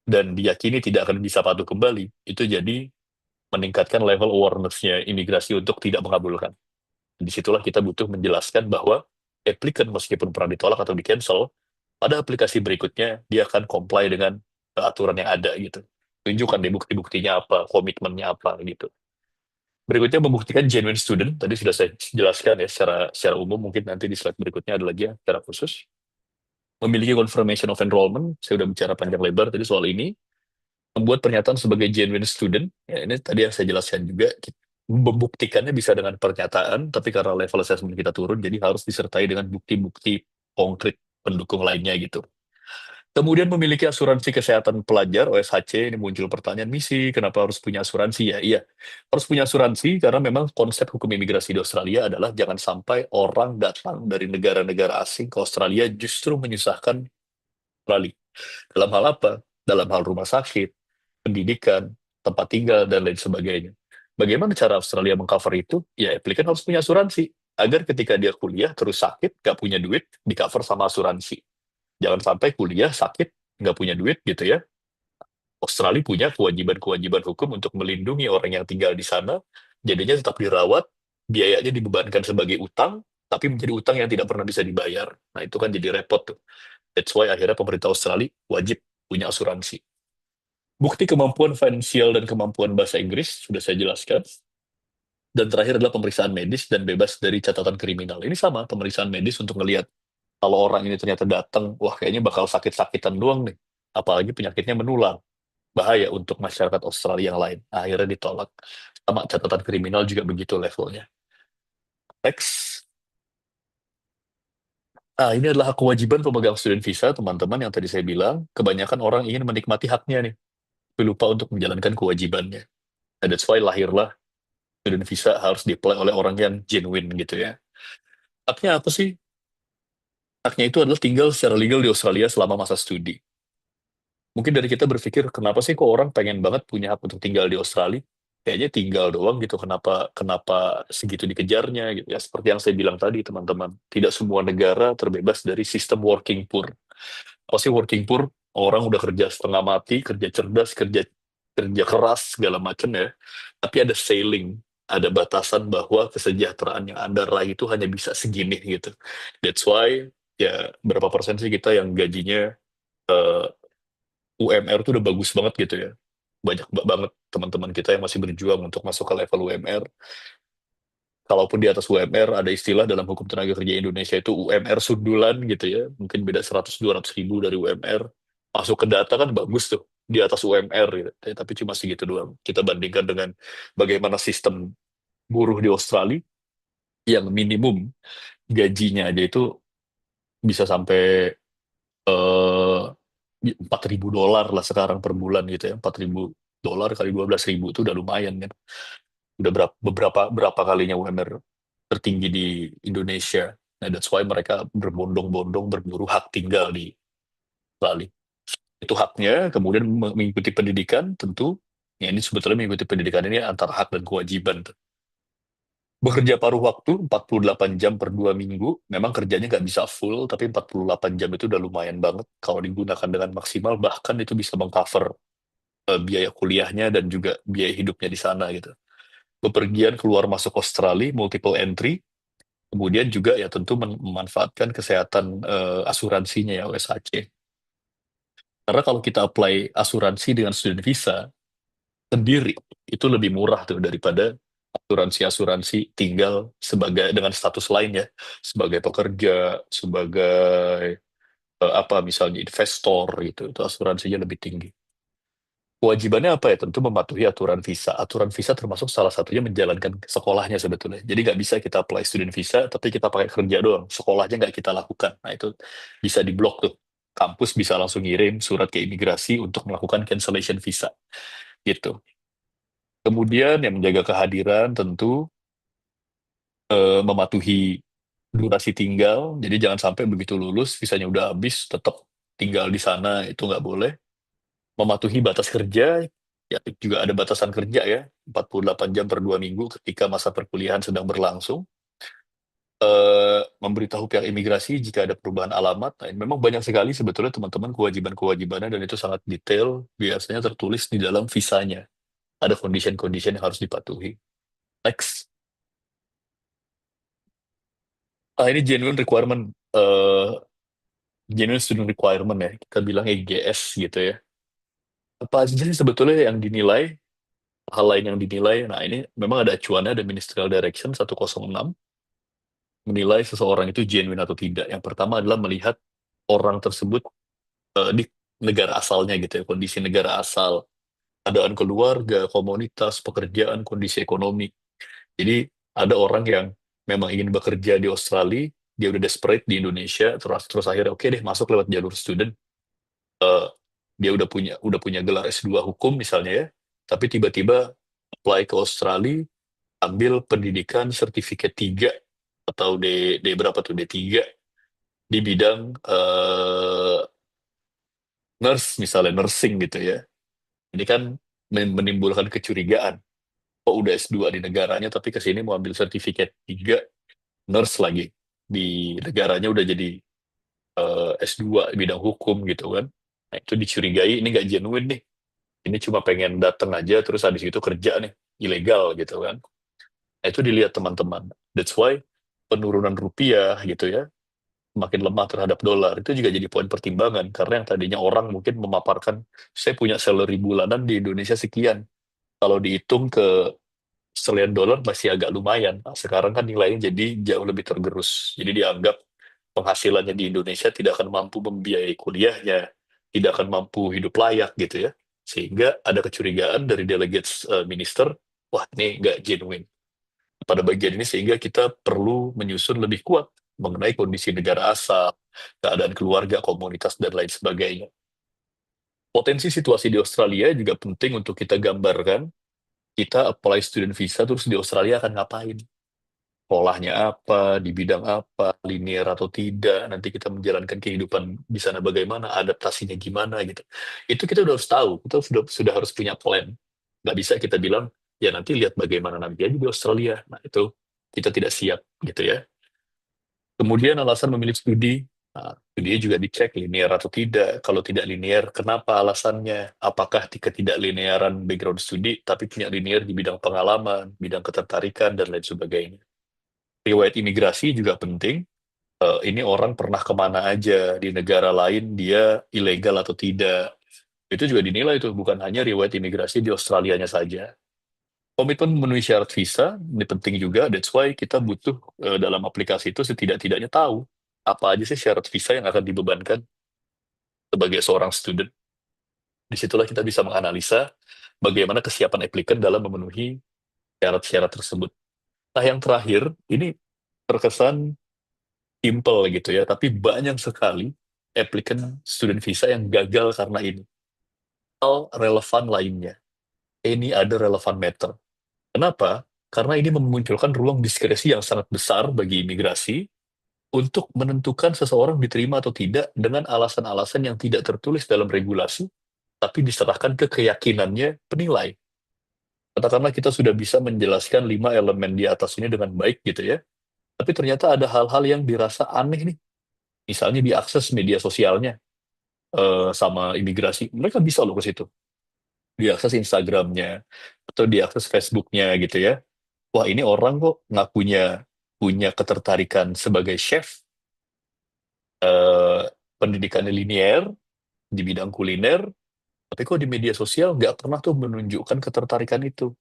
dan diyakini tidak akan bisa patuh kembali, itu jadi meningkatkan level awareness-nya imigrasi untuk tidak mengabulkan. Disitulah kita butuh menjelaskan bahwa applicant meskipun pernah ditolak atau di-cancel, pada aplikasi berikutnya dia akan comply dengan aturan yang ada gitu. Tunjukkan deh bukti-buktinya apa, komitmennya apa gitu. Berikutnya membuktikan genuine student, tadi sudah saya jelaskan ya secara umum, mungkin nanti di slide berikutnya ada lagi ya secara khusus. Memiliki confirmation of enrollment, saya sudah bicara panjang lebar tadi soal ini. Membuat pernyataan sebagai genuine student, ya ini tadi yang saya jelaskan juga, membuktikannya bisa dengan pernyataan, tapi karena level assessment kita turun, jadi harus disertai dengan bukti-bukti konkret pendukung lainnya gitu. Kemudian memiliki asuransi kesehatan pelajar, OSHC, ini muncul pertanyaan misi, kenapa harus punya asuransi? Ya, iya, harus punya asuransi karena memang konsep hukum imigrasi di Australia adalah jangan sampai orang datang dari negara-negara asing ke Australia justru menyusahkan Australia. Dalam hal apa? Dalam hal rumah sakit, pendidikan, tempat tinggal, dan lain sebagainya. Bagaimana cara Australia mengcover itu? Ya, applicant harus punya asuransi. Agar ketika dia kuliah terus sakit, nggak punya duit, di-cover sama asuransi. Jangan sampai kuliah sakit, nggak punya duit gitu ya. Australia punya kewajiban-kewajiban hukum untuk melindungi orang yang tinggal di sana, jadinya tetap dirawat, biayanya dibebankan sebagai utang, tapi menjadi utang yang tidak pernah bisa dibayar. Nah, itu kan jadi repot tuh. That's why akhirnya pemerintah Australia wajib punya asuransi. Bukti kemampuan finansial dan kemampuan bahasa Inggris, sudah saya jelaskan. Dan terakhir adalah pemeriksaan medis dan bebas dari catatan kriminal. Ini sama, pemeriksaan medis untuk melihat kalau orang ini ternyata datang, wah kayaknya bakal sakit-sakitan doang nih. Apalagi penyakitnya menular. Bahaya untuk masyarakat Australia yang lain. Akhirnya ditolak. Sama catatan kriminal juga begitu levelnya. Next. Nah, ini adalah kewajiban pemegang student visa, teman-teman, yang tadi saya bilang. Kebanyakan orang ingin menikmati haknya nih, tapi lupa untuk menjalankan kewajibannya. And that's why lahirlah student visa harus di-apply oleh orang yang genuine gitu ya. Haknya apa sih? Haknya itu adalah tinggal secara legal di Australia selama masa studi. Mungkin dari kita berpikir, kenapa sih kok orang pengen banget punya hak untuk tinggal di Australia? Kayaknya tinggal doang gitu, kenapa kenapa segitu dikejarnya gitu ya. Seperti yang saya bilang tadi, teman-teman, tidak semua negara terbebas dari sistem working poor. Apa sih working poor? Orang udah kerja setengah mati, kerja cerdas, kerja kerja keras segala macam ya. Tapi ada ceiling, ada batasan bahwa kesejahteraan yang Anda raih itu hanya bisa segini gitu. That's why ya berapa persen sih kita yang gajinya eh, UMR tuh udah bagus banget gitu ya. Banyak banget teman-teman kita yang masih berjuang untuk masuk ke level UMR. Kalaupun di atas UMR, ada istilah dalam hukum tenaga kerja Indonesia itu UMR sundulan gitu ya. Mungkin beda 100-200 ribu dari UMR. Masuk ke data kan bagus tuh, di atas UMR gitu. Tapi cuma segitu doang. Kita bandingkan dengan bagaimana sistem buruh di Australia, yang minimum gajinya aja itu bisa sampai eh, $4.000 lah sekarang per bulan gitu ya. $4.000 kali 12.000 itu udah lumayan kan. Udah berapa kalinya UMR tertinggi di Indonesia. Nah, that's why mereka berbondong-bondong berburu hak tinggal di Bali. Itu haknya, kemudian mengikuti pendidikan tentu. Ya, ini sebetulnya mengikuti pendidikan ini antara hak dan kewajiban. Bekerja paruh waktu 48 jam per 2 minggu, memang kerjanya nggak bisa full, tapi 48 jam itu udah lumayan banget. Kalau digunakan dengan maksimal, bahkan itu bisa mengcover biaya kuliahnya dan juga biaya hidupnya di sana gitu. Bepergian keluar masuk Australia, multiple entry, kemudian juga ya tentu memanfaatkan kesehatan asuransinya ya USHC. Karena kalau kita apply asuransi dengan student visa sendiri itu lebih murah tuh daripada asuransi-asuransi tinggal sebagai dengan status lain ya, sebagai pekerja, sebagai apa misalnya investor gitu, itu asuransinya lebih tinggi. Kewajibannya apa ya? Tentu mematuhi aturan visa. Aturan visa termasuk salah satunya menjalankan sekolahnya sebetulnya. Jadi nggak bisa kita apply student visa, tapi kita pakai kerja doang. Sekolahnya nggak kita lakukan. Nah itu bisa diblok tuh. Kampus bisa langsung ngirim surat ke imigrasi untuk melakukan cancellation visa. Gitu. Kemudian yang menjaga kehadiran tentu mematuhi durasi tinggal. Jadi jangan sampai begitu lulus, visanya udah habis, tetap tinggal di sana, itu nggak boleh. Mematuhi batas kerja, ya juga ada batasan kerja ya, 48 jam per 2 minggu ketika masa perkuliahan sedang berlangsung. Memberitahu pihak imigrasi jika ada perubahan alamat. Nah, memang banyak sekali sebetulnya teman-teman kewajiban-kewajibannya dan itu sangat detail, biasanya tertulis di dalam visanya. Ada condition-condition yang harus dipatuhi. Next. Ini genuine requirement, genuine student requirement ya, kita bilang EGS gitu ya. Apa aja sih sebetulnya yang dinilai, hal lain yang dinilai. Nah, ini memang ada acuannya, ada Ministerial Direction 106 menilai seseorang itu genuine atau tidak. Yang pertama adalah melihat orang tersebut di negara asalnya gitu ya, kondisi negara asal, keadaan keluarga, komunitas, pekerjaan, kondisi ekonomi. Jadi ada orang yang memang ingin bekerja di Australia, dia udah desperate di Indonesia, terus akhirnya oke deh masuk lewat jalur student. Eh, Dia udah punya gelar S2 hukum misalnya ya, tapi tiba-tiba apply ke Australia, ambil pendidikan sertifikat 3 atau D berapa tuh D3 di bidang nurse misalnya, nursing gitu ya. Ini kan menimbulkan kecurigaan. Kok udah S2 di negaranya tapi ke sini mau ambil sertifikat 3 nurse lagi. Di negaranya udah jadi S2 bidang hukum gitu kan. Nah, itu dicurigai ini nggak genuine nih. Ini cuma pengen datang aja terus habis itu kerja nih, ilegal gitu kan. Nah, itu dilihat teman-teman. That's why penurunan rupiah gitu ya, makin lemah terhadap dolar, itu juga jadi poin pertimbangan. Karena yang tadinya orang mungkin memaparkan, saya punya salary bulanan di Indonesia sekian. Kalau dihitung ke selain dolar masih agak lumayan. Nah, sekarang kan nilainya jadi jauh lebih tergerus. Jadi dianggap penghasilannya di Indonesia tidak akan mampu membiayai kuliahnya, tidak akan mampu hidup layak gitu ya. Sehingga ada kecurigaan dari delegates minister, wah ini nggak genuine. Pada bagian ini sehingga kita perlu menyusun lebih kuat mengenai kondisi negara asal, keadaan keluarga, komunitas, dan lain sebagainya. Potensi situasi di Australia juga penting untuk kita gambarkan. Kita apply student visa, terus di Australia akan ngapain? Sekolahnya apa, di bidang apa, linear atau tidak, nanti kita menjalankan kehidupan di sana bagaimana, adaptasinya gimana gitu. Itu kita udah harus tahu, kita sudah harus punya plan. Nggak bisa kita bilang, ya nanti lihat bagaimana nanti aja di Australia. Nah itu kita tidak siap gitu ya. Kemudian alasan memilih studi, nah, studinya juga dicek linear atau tidak. Kalau tidak linear, kenapa alasannya? Apakah ketidaklinearan background studi, tapi punya linear di bidang pengalaman, bidang ketertarikan, dan lain sebagainya. Riwayat imigrasi juga penting. Ini orang pernah kemana aja di negara lain, dia ilegal atau tidak. Itu juga dinilai tuh, bukan hanya riwayat imigrasi di Australianya saja. Komitmen memenuhi syarat visa, ini penting juga, that's why kita butuh dalam aplikasi itu setidak-tidaknya tahu apa aja sih syarat visa yang akan dibebankan sebagai seorang student. Disitulah kita bisa menganalisa bagaimana kesiapan applicant dalam memenuhi syarat-syarat tersebut. Nah yang terakhir, ini terkesan simple gitu ya, tapi banyak sekali applicant student visa yang gagal karena ini. Hal relevan lainnya, ini ada relevan matter. Kenapa? Karena ini memunculkan ruang diskresi yang sangat besar bagi imigrasi untuk menentukan seseorang diterima atau tidak dengan alasan-alasan yang tidak tertulis dalam regulasi, tapi diserahkan ke keyakinannya penilai. Katakanlah kita sudah bisa menjelaskan 5 elemen di atas ini dengan baik gitu ya, tapi ternyata ada hal-hal yang dirasa aneh nih. Misalnya diakses media sosialnya sama imigrasi, mereka bisa loh ke situ. diakses Instagramnya, atau diakses Facebooknya gitu ya. Wah, ini orang kok ngakunya punya ketertarikan sebagai chef, eh, pendidikannya linear di bidang kuliner, tapi kok di media sosial nggak pernah tuh menunjukkan ketertarikan itu.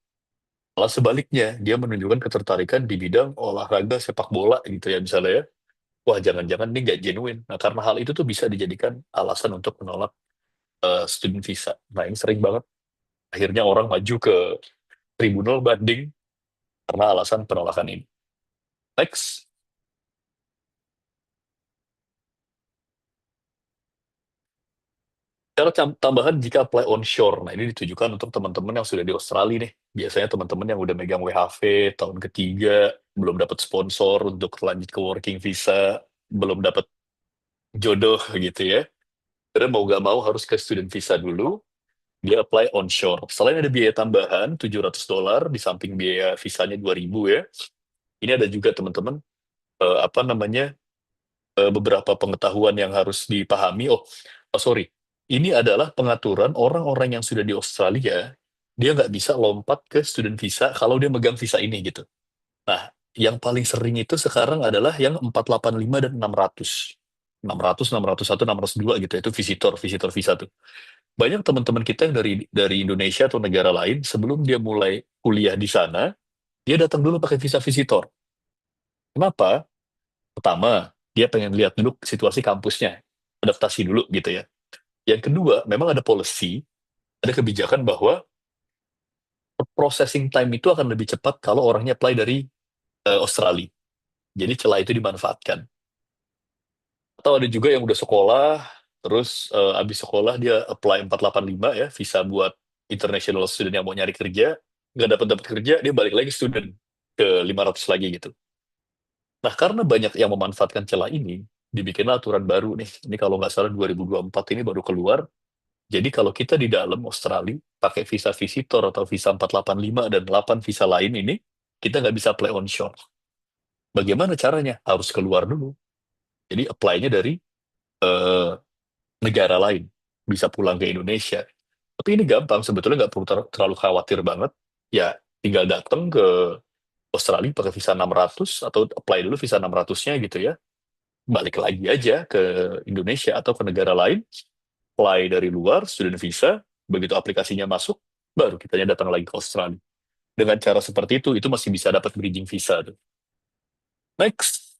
Malah sebaliknya, dia menunjukkan ketertarikan di bidang olahraga sepak bola gitu ya misalnya ya. Wah, jangan-jangan ini nggak genuine. Nah, karena hal itu tuh bisa dijadikan alasan untuk menolak student visa. Nah, ini sering banget. Akhirnya orang maju ke tribunal banding karena alasan penolakan ini. Next. Cara tambahan jika apply onshore. Nah, ini ditujukan untuk teman-teman yang sudah di Australia nih. Biasanya teman-teman yang udah megang WHV tahun ketiga, belum dapat sponsor untuk lanjut ke working visa, belum dapat jodoh gitu ya. Karena mau gak mau harus ke student visa dulu, dia apply onshore. Selain ada biaya tambahan $700 di samping biaya visanya 2.000 ya. Ini ada juga teman-teman apa namanya beberapa pengetahuan yang harus dipahami. Sorry, ini adalah pengaturan orang-orang yang sudah di Australia, dia nggak bisa lompat ke student visa kalau dia megang visa ini gitu. Nah, yang paling sering itu sekarang adalah yang 485 dan 600. 600, 601, 602 gitu, itu visitor visa tuh. Banyak teman-teman kita yang dari Indonesia atau negara lain, sebelum dia mulai kuliah di sana, dia datang dulu pakai visa visitor. Kenapa? Pertama, dia pengen lihat dulu situasi kampusnya, adaptasi dulu gitu ya. Yang kedua, memang ada policy, ada kebijakan bahwa processing time itu akan lebih cepat kalau orangnya apply dari Australia. Jadi celah itu dimanfaatkan. Atau ada juga yang udah sekolah, terus abis sekolah dia apply 485 ya, visa buat international student yang mau nyari kerja, nggak dapat kerja, dia balik lagi student ke 500 lagi gitu. Nah, karena banyak yang memanfaatkan celah ini, dibikinlah aturan baru nih. Ini kalau nggak salah 2024 ini baru keluar. Jadi kalau kita di dalam Australia, pakai visa visitor atau visa 485 dan 8 visa lain ini, kita nggak bisa apply onshore. Bagaimana caranya? Harus keluar dulu. Jadi apply-nya dari eh, negara lain. Bisa pulang ke Indonesia. Tapi ini gampang, sebetulnya nggak perlu terlalu khawatir banget. Ya, tinggal datang ke Australia pakai visa 600 atau apply dulu visa 600-nya gitu ya. Balik lagi aja ke Indonesia atau ke negara lain, apply dari luar, student visa, begitu aplikasinya masuk, baru kitanya datang lagi ke Australia. Dengan cara seperti itu masih bisa dapat bridging visa tuh. Next.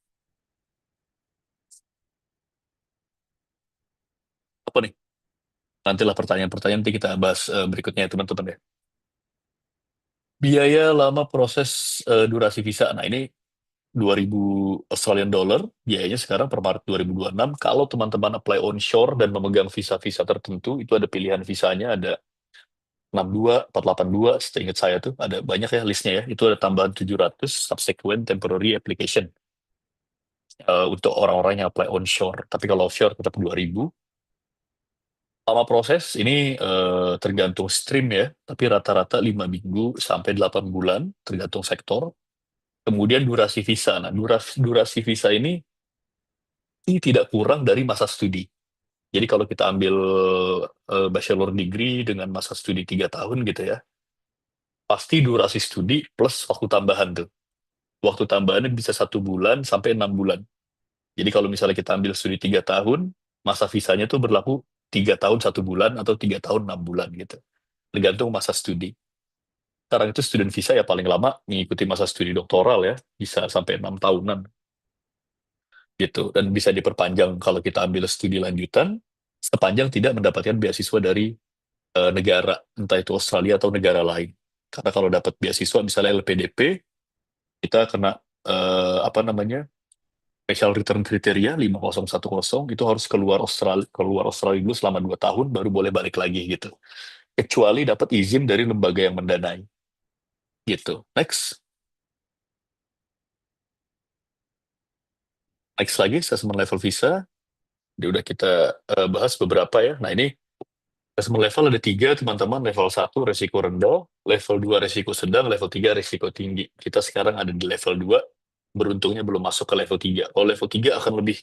Apa nih? Nantilah pertanyaan-pertanyaan nanti kita bahas berikutnya ya teman-teman ya. Biaya lama proses durasi visa. Nah ini 2.000 Australian dollar, biayanya sekarang per Maret 2026. Kalau teman-teman apply onshore dan memegang visa-visa tertentu, itu ada pilihan visanya, ada 62, 482, seingat saya tuh, ada banyak ya listnya ya. Itu ada tambahan 700 subsequent temporary application untuk orang-orang yang apply onshore. Tapi kalau offshore tetap 2.000. Lama proses ini tergantung stream ya, tapi rata-rata 5 minggu sampai 8 bulan, tergantung sektor. Kemudian durasi visa. Nah, durasi visa ini tidak kurang dari masa studi. Jadi kalau kita ambil bachelor degree dengan masa studi 3 tahun gitu ya, pasti durasi studi plus waktu tambahan tuh. Waktu tambahannya bisa 1 bulan sampai 6 bulan. Jadi kalau misalnya kita ambil studi 3 tahun, masa visanya tuh berlaku 3 tahun 1 bulan atau 3 tahun 6 bulan gitu. Tergantung masa studi. Sekarang itu student visa ya paling lama mengikuti masa studi doktoral ya, bisa sampai 6 tahunan gitu. Dan bisa diperpanjang kalau kita ambil studi lanjutan, sepanjang tidak mendapatkan beasiswa dari negara, entah itu Australia atau negara lain. Karena kalau dapat beasiswa misalnya LPDP, kita kena apa namanya, special return kriteria 5010, itu harus keluar Australia dulu selama 2 tahun baru boleh balik lagi gitu. Kecuali dapat izin dari lembaga yang mendanai. Gitu. Next. Next lagi, assessment level visa. Dia udah kita bahas beberapa ya. Nah ini assessment level ada 3 teman-teman. Level 1 resiko rendah, level 2 resiko sedang, level 3 resiko tinggi. Kita sekarang ada di level 2, beruntungnya belum masuk ke level 3. Kalau level 3 akan lebih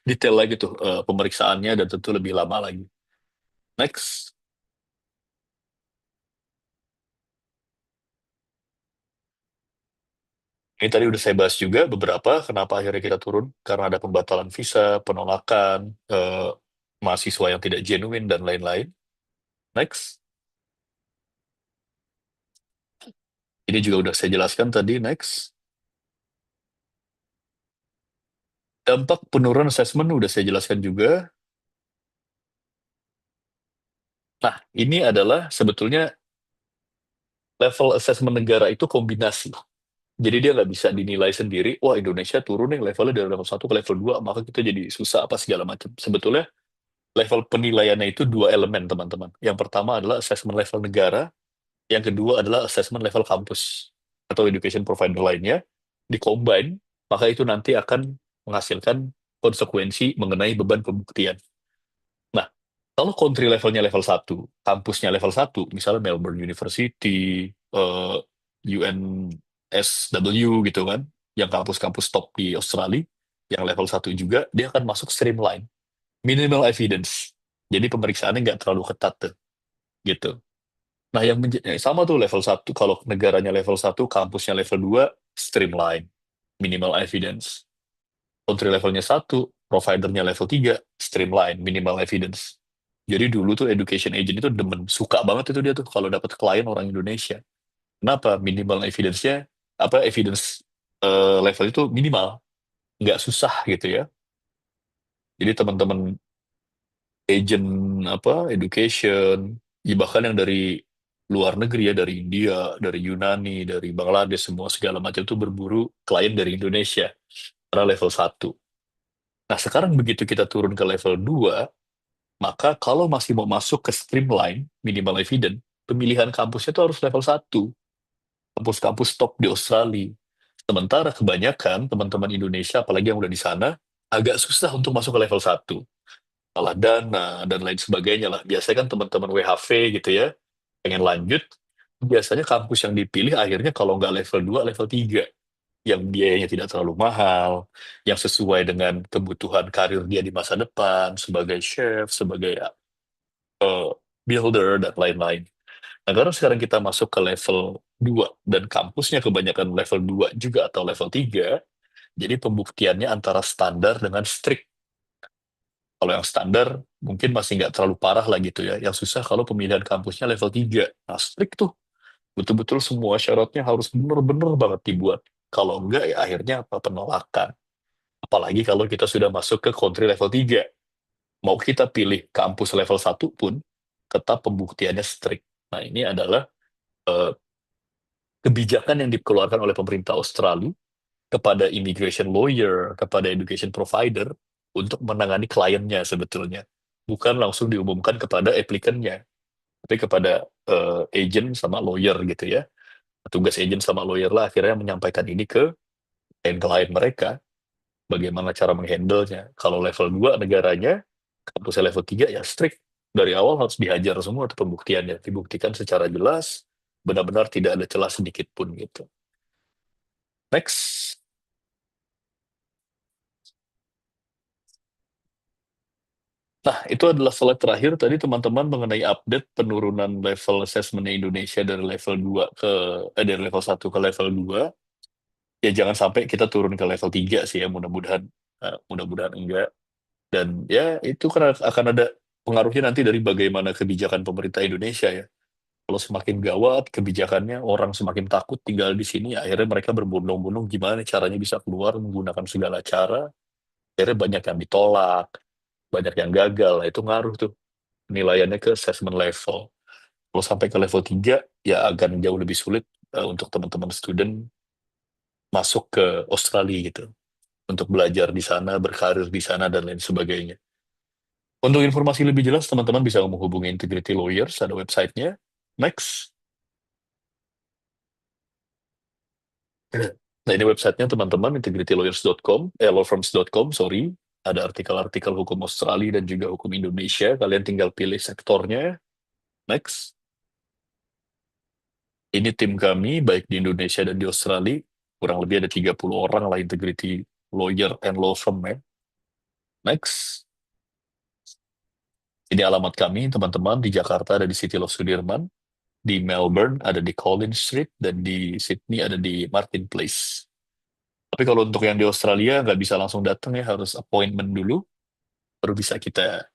detail lagi tuh pemeriksaannya dan tentu lebih lama lagi. Next. Ini tadi udah saya bahas juga beberapa, kenapa akhirnya kita turun, karena ada pembatalan visa, penolakan, mahasiswa yang tidak genuine, dan lain-lain. Next. Ini juga udah saya jelaskan tadi, next. Dampak penurunan assessment udah saya jelaskan juga. Nah, ini adalah sebetulnya level assessment negara itu kombinasi. Jadi dia nggak bisa dinilai sendiri, wah Indonesia turun nih levelnya dari level 1 ke level 2, maka kita jadi susah apa segala macam. Sebetulnya level penilaiannya itu dua elemen, teman-teman. Yang pertama adalah assessment level negara, yang kedua adalah assessment level kampus atau education provider lainnya, dikombin, maka itu nanti akan menghasilkan konsekuensi mengenai beban pembuktian. Nah, kalau country levelnya level 1, kampusnya level 1, misalnya Melbourne University, UNSW gitu kan, yang kampus-kampus top di Australia, yang level 1 juga, dia akan masuk streamline, minimal evidence. Jadi pemeriksaannya nggak terlalu ketat tuh, gitu. Nah, sama tuh level 1, kalau negaranya level 1, kampusnya level 2, streamline, minimal evidence. Country levelnya 1, providernya level 3, streamline, minimal evidence. Jadi dulu tuh education agent itu demen, suka banget itu dia tuh kalau dapat klien orang Indonesia. Kenapa? Minimal evidence-nya, evidence level itu minimal, nggak susah gitu ya. Jadi teman-teman agent education, ya bahkan yang dari luar negeri ya, dari India, dari Yunani, dari Bangladesh, semua segala macam itu berburu klien dari Indonesia karena level 1. Nah, sekarang begitu kita turun ke level 2, maka kalau masih mau masuk ke streamline, minimal evidence, pemilihan kampusnya itu harus level 1. Kampus-kampus top di Australia. Sementara kebanyakan teman-teman Indonesia, apalagi yang udah di sana, agak susah untuk masuk ke level 1. Malah dana, dan lain sebagainya lah. Biasanya kan teman-teman WHV gitu ya, pengen lanjut, biasanya kampus yang dipilih akhirnya kalau nggak level 2, level 3. Yang biayanya tidak terlalu mahal, yang sesuai dengan kebutuhan karir dia di masa depan, sebagai chef, sebagai builder, dan lain-lain. Nah, karena sekarang kita masuk ke level 2, dan kampusnya kebanyakan level 2 juga atau level 3, jadi pembuktiannya antara standar dengan strict. Kalau yang standar, mungkin masih nggak terlalu parah lah gitu ya. Yang susah kalau pemilihan kampusnya level 3. Nah, strict tuh. Betul-betul semua syaratnya harus benar-benar banget dibuat. Kalau enggak, ya akhirnya apa? Penolakan. Apalagi kalau kita sudah masuk ke country level 3. Mau kita pilih kampus level 1 pun, tetap pembuktiannya strict. Nah, ini adalah eh, kebijakan yang dikeluarkan oleh pemerintah Australia kepada immigration lawyer, kepada education provider, untuk menangani kliennya sebetulnya. Bukan langsung diumumkan kepada applicant-nya, tapi kepada agent sama lawyer gitu ya. Tugas agent sama lawyer lah akhirnya menyampaikan ini ke klien mereka, bagaimana cara menghandle-nya. Kalau level 2 negaranya, kampusnya level 3 ya strict. Dari awal harus dihajar semua tuh pembuktiannya, dibuktikan secara jelas, benar-benar tidak ada celah sedikit pun gitu. Next. Nah, itu adalah slide terakhir tadi teman-teman mengenai update penurunan level assessment Indonesia dari level 2 ke dari level 1 ke level 2. Ya jangan sampai kita turun ke level 3 sih ya, mudah-mudahan mudah-mudahan enggak. Dan ya itu kan akan ada pengaruhnya nanti dari bagaimana kebijakan pemerintah Indonesia ya. Kalau semakin gawat kebijakannya, orang semakin takut tinggal di sini, akhirnya mereka berbondong-bondong gimana caranya bisa keluar menggunakan segala cara. Akhirnya banyak yang ditolak, banyak yang gagal. Nah, itu ngaruh tuh penilaiannya ke assessment level. Kalau sampai ke level 3, ya akan jauh lebih sulit untuk teman-teman student masuk ke Australia gitu. Untuk belajar di sana, berkarir di sana, dan lain sebagainya. Untuk informasi lebih jelas, teman-teman bisa menghubungi Integrity Lawyers, ada websitenya. Next. Nah, ini websitenya teman-teman, integritylawyers.com, lawfirms.com, sorry. Ada artikel-artikel hukum Australia dan juga hukum Indonesia. Kalian tinggal pilih sektornya. Next. Ini tim kami, baik di Indonesia dan di Australia. Kurang lebih ada 30 orang lah integrity lawyer and law firm ya. Next. Ini alamat kami, teman-teman. Di Jakarta ada di City Law Sudirman. Di Melbourne ada di Collins Street. Dan di Sydney ada di Martin Place. Tapi kalau untuk yang di Australia nggak bisa langsung datang ya, harus appointment dulu, baru bisa kita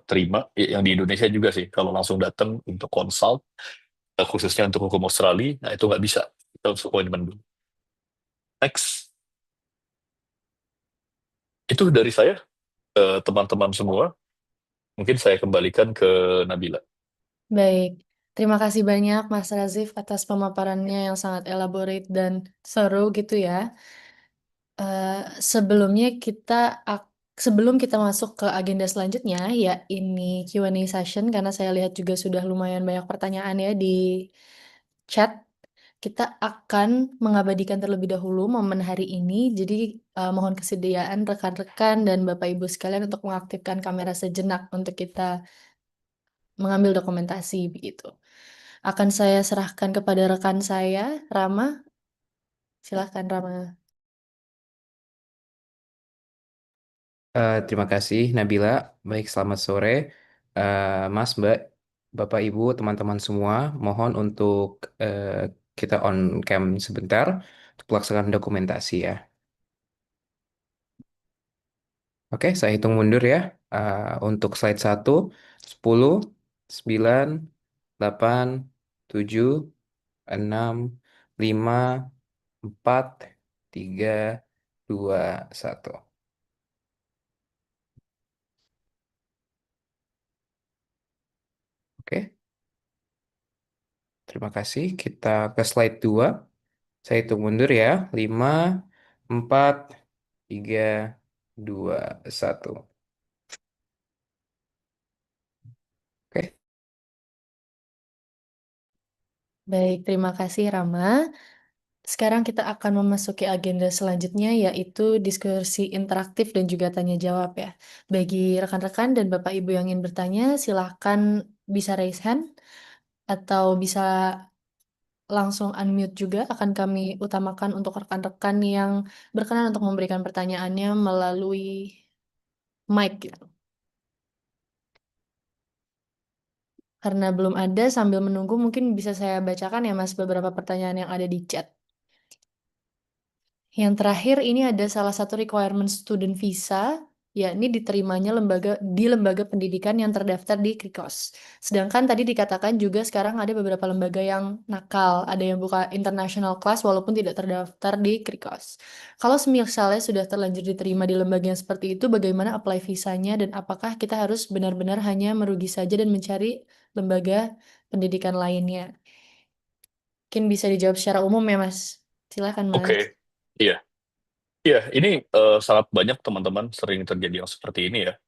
terima. Yang di Indonesia juga sih, kalau langsung datang untuk consult, khususnya untuk hukum Australia, nah itu nggak bisa. Kita harus appointment dulu. Next, itu dari saya, teman-teman semua. Mungkin saya kembalikan ke Nabila. Baik, terima kasih banyak Mas Razif atas pemaparannya yang sangat elaborate dan seru gitu ya. Eh, sebelumnya kita sebelum kita masuk ke agenda selanjutnya, ya ini Q&A session karena saya lihat juga sudah lumayan banyak pertanyaan ya di chat. Kita akan mengabadikan terlebih dahulu momen hari ini. Jadi mohon kesediaan rekan-rekan dan Bapak Ibu sekalian untuk mengaktifkan kamera sejenak untuk kita mengambil dokumentasi begitu. Akan saya serahkan kepada rekan saya, Rama. Silahkan Rama. Terima kasih Nabila. Baik, selamat sore. Mas, Mbak, Bapak, Ibu, teman-teman semua. Mohon untuk kita on cam sebentar untuk pelaksanaan dokumentasi ya. Oke, saya hitung mundur ya. Untuk slide 1, 10, 9, 8, 7, 6, 5, 4, 3, 2, 1. Oke. Terima kasih. Kita ke slide 2. Saya hitung mundur ya. 5, 4, 3, 2, 1. Oke. Baik, terima kasih Rama. Sekarang kita akan memasuki agenda selanjutnya yaitu diskusi interaktif dan juga tanya jawab ya. Bagi rekan-rekan dan Bapak Ibu yang ingin bertanya, silahkan bisa raise hand atau bisa langsung unmute juga. Akan kami utamakan untuk rekan-rekan yang berkenan untuk memberikan pertanyaannya melalui mic gitu. Karena belum ada, sambil menunggu mungkin bisa saya bacakan ya Mas beberapa pertanyaan yang ada di chat. Yang terakhir ini ada salah satu requirement student visa, yakni diterimanya di lembaga pendidikan yang terdaftar di KRIKOS. Sedangkan tadi dikatakan juga sekarang ada beberapa lembaga yang nakal, ada yang buka international class walaupun tidak terdaftar di KRIKOS. Kalau misalnya sudah terlanjur diterima di lembaga yang seperti itu, bagaimana apply visanya dan apakah kita harus benar-benar hanya merugi saja dan mencari lembaga pendidikan lainnya? Mungkin bisa dijawab secara umum ya Mas. Silakan Mas. Oke, iya. Iya, ini sangat banyak teman-teman sering terjadi yang seperti ini ya.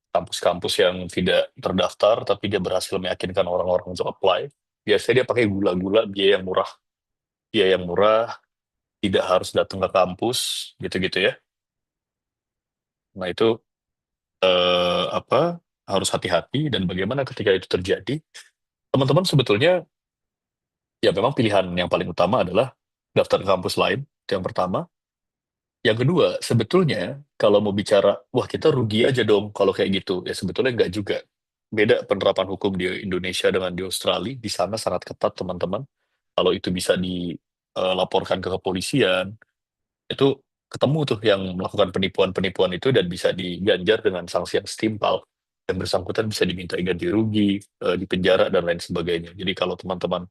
Kampus-kampus yang tidak terdaftar, tapi dia berhasil meyakinkan orang-orang untuk apply. Biasanya dia pakai gula-gula biaya yang murah. Biaya yang murah, tidak harus datang ke kampus, gitu-gitu ya. Nah itu apa harus hati-hati, dan bagaimana ketika itu terjadi, teman-teman sebetulnya ya memang pilihan yang paling utama adalah daftar ke kampus lain, itu yang pertama. Yang kedua, sebetulnya kalau mau bicara, wah kita rugi aja dong kalau kayak gitu, ya sebetulnya nggak juga. Beda penerapan hukum di Indonesia dengan di Australia, di sana sangat ketat teman-teman. Kalau itu bisa dilaporkan ke kepolisian, itu ketemu tuh yang melakukan penipuan-penipuan itu dan bisa diganjar dengan sanksi yang setimpal. Yang bersangkutan bisa diminta ganti rugi, dipenjara, dan lain sebagainya. Jadi kalau teman-teman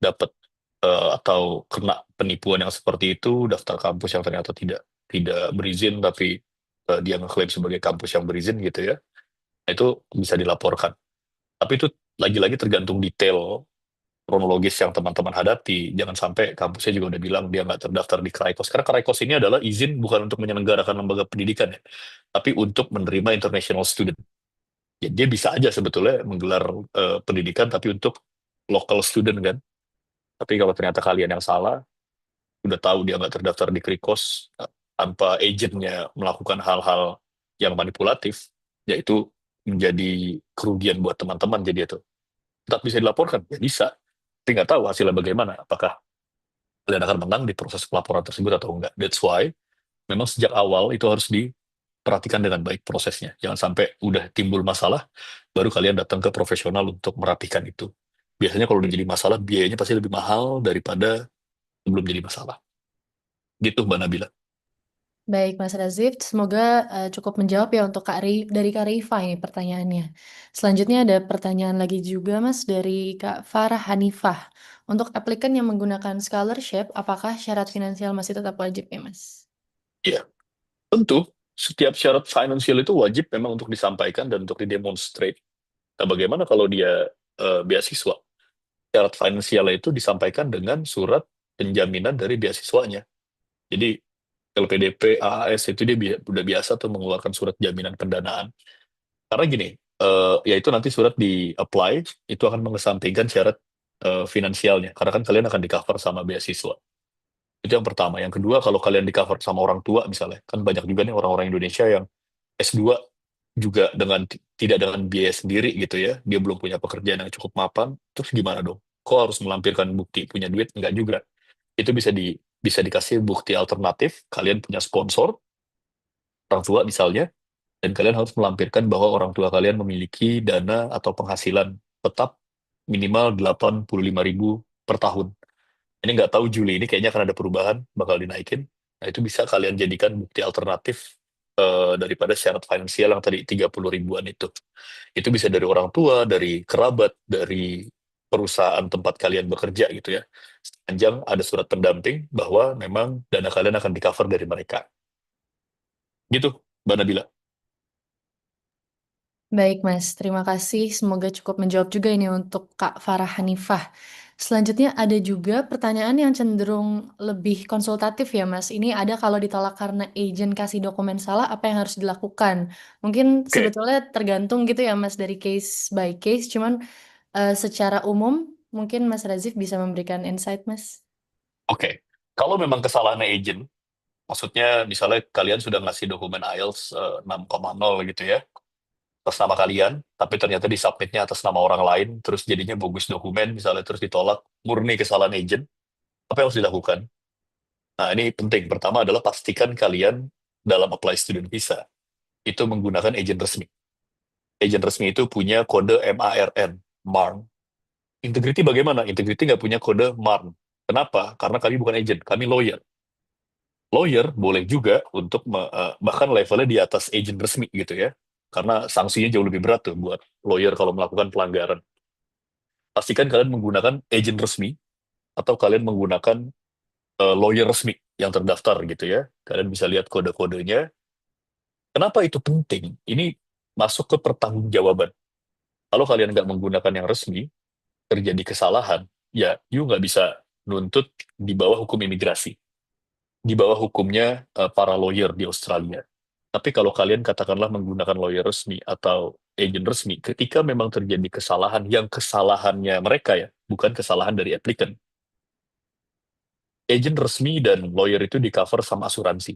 dapat atau kena penipuan yang seperti itu, daftar kampus yang ternyata tidak tidak berizin, tapi dia ngeklaim sebagai kampus yang berizin gitu ya, itu bisa dilaporkan. Tapi itu lagi-lagi tergantung detail kronologis yang teman-teman hadapi. Jangan sampai kampusnya juga udah bilang dia nggak terdaftar di KRIKOS. Karena KRIKOS ini adalah izin bukan untuk menyelenggarakan lembaga pendidikan ya, tapi untuk menerima international student. Ya, dia bisa aja sebetulnya menggelar pendidikan tapi untuk local student kan. Tapi kalau ternyata kalian yang salah, udah tahu dia nggak terdaftar di KRIKOS, tanpa agentnya melakukan hal-hal yang manipulatif, yaitu menjadi kerugian buat teman-teman. Jadi itu tetap bisa dilaporkan, ya bisa. Tapi nggak tahu hasilnya bagaimana, apakah kalian akan menang di proses pelaporan tersebut atau enggak. That's why memang sejak awal itu harus diperhatikan dengan baik prosesnya. Jangan sampai udah timbul masalah, baru kalian datang ke profesional untuk merapikan itu. Biasanya kalau udah jadi masalah, biayanya pasti lebih mahal daripada belum jadi masalah. Gitu Mbak Nabila. Baik, Mas Razif, semoga cukup menjawab ya untuk dari Kak Rifa ini pertanyaannya. Selanjutnya ada pertanyaan lagi juga, Mas, dari Kak Farah Hanifah. Untuk applicant yang menggunakan scholarship, apakah syarat finansial masih tetap wajib ya, Mas? Iya, tentu setiap syarat finansial itu wajib memang untuk disampaikan dan untuk didemonstrate. Nah, bagaimana kalau dia beasiswa? Syarat finansial itu disampaikan dengan surat penjaminan dari beasiswanya. Jadi LPDP, AAS itu dia udah biasa tuh mengeluarkan surat jaminan pendanaan. Karena gini, yaitu nanti surat di apply itu akan mengesampingkan syarat finansialnya. Karena kan kalian akan di cover sama beasiswa. Itu yang pertama. Yang kedua, kalau kalian di cover sama orang tua misalnya, kan banyak juga nih orang-orang Indonesia yang S2 juga dengan tidak dengan biaya sendiri gitu ya, dia belum punya pekerjaan yang cukup mapan, terus gimana dong? Kok harus melampirkan bukti punya duit? Enggak juga. Itu bisa dikasih bukti alternatif, kalian punya sponsor, orang tua misalnya, dan kalian harus melampirkan bahwa orang tua kalian memiliki dana atau penghasilan tetap minimal 85.000 per tahun. Ini nggak tahu Juli ini kayaknya akan ada perubahan, bakal dinaikin. Nah, itu bisa kalian jadikan bukti alternatif daripada syarat finansial yang tadi 30 ribuan itu. Itu bisa dari orang tua, dari kerabat, dari perusahaan tempat kalian bekerja gitu ya. Sepanjang ada surat pendamping bahwa memang dana kalian akan di-cover dari mereka. Gitu, Mbak Nabila. Baik, Mas. Terima kasih. Semoga cukup menjawab juga ini untuk Kak Farah Hanifah. Selanjutnya ada juga pertanyaan yang cenderung lebih konsultatif ya, Mas. Ini ada kalau ditolak karena agent kasih dokumen salah, apa yang harus dilakukan? Mungkin Oke, sebetulnya tergantung gitu ya, Mas, dari case by case. Cuman secara umum, mungkin Mas Razif bisa memberikan insight, Mas. oke. Kalau memang kesalahan agent, maksudnya misalnya kalian sudah ngasih dokumen IELTS 6,0 gitu ya, atas nama kalian, tapi ternyata disubmitnya atas nama orang lain, terus jadinya bogus dokumen, misalnya terus ditolak, murni kesalahan agent, apa yang harus dilakukan? Nah, ini penting. Pertama adalah pastikan kalian dalam apply student visa, itu menggunakan agent resmi. Agent resmi itu punya kode MARN, MARN. Integrity bagaimana? Integrity nggak punya kode MARN. Kenapa? Karena kami bukan agent, kami lawyer. Lawyer boleh juga untuk bahkan levelnya di atas agent resmi gitu ya. Karena sanksinya jauh lebih berat tuh buat lawyer kalau melakukan pelanggaran. Pastikan kalian menggunakan agent resmi atau kalian menggunakan lawyer resmi yang terdaftar gitu ya. Kalian bisa lihat kode-kodenya. Kenapa itu penting? Ini masuk ke pertanggungjawaban. Kalau kalian nggak menggunakan yang resmi, terjadi kesalahan, ya you nggak bisa nuntut di bawah hukum imigrasi. Di bawah hukumnya para lawyer di Australia. Tapi kalau kalian katakanlah menggunakan lawyer resmi atau agent resmi, ketika memang terjadi kesalahan yang kesalahannya mereka ya, bukan kesalahan dari applicant. Agent resmi dan lawyer itu di cover sama asuransi.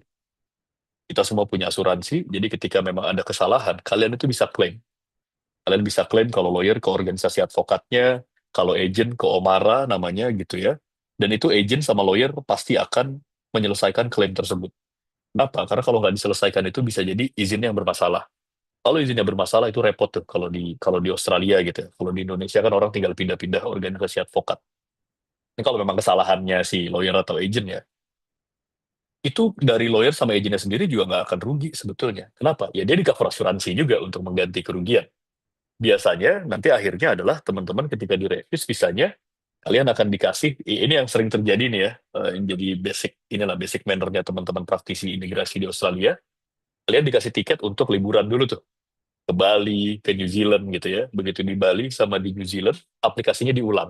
Kita semua punya asuransi, jadi ketika memang ada kesalahan, kalian itu bisa klaim. Kalian bisa klaim kalau lawyer ke organisasi advokatnya, kalau agent ke Omara namanya gitu ya. Dan itu agent sama lawyer pasti akan menyelesaikan klaim tersebut. Kenapa? Karena kalau nggak diselesaikan itu bisa jadi izinnya yang bermasalah. Kalau izinnya bermasalah itu repot tuh kalau di Australia gitu ya. Kalau di Indonesia kan orang tinggal pindah-pindah organisasi advokat. Ini kalau memang kesalahannya si lawyer atau agent ya, itu dari lawyer sama agentnya sendiri juga nggak akan rugi sebetulnya. Kenapa? Ya dia di cover asuransi juga untuk mengganti kerugian. Biasanya nanti akhirnya adalah teman-teman ketika direview visanya kalian akan dikasih ini yang sering terjadi nih ya, yang jadi basic mannernya teman-teman praktisi imigrasi di Australia. Kalian dikasih tiket untuk liburan dulu tuh ke Bali, ke New Zealand gitu ya. Begitu di Bali sama di New Zealand, aplikasinya diulang.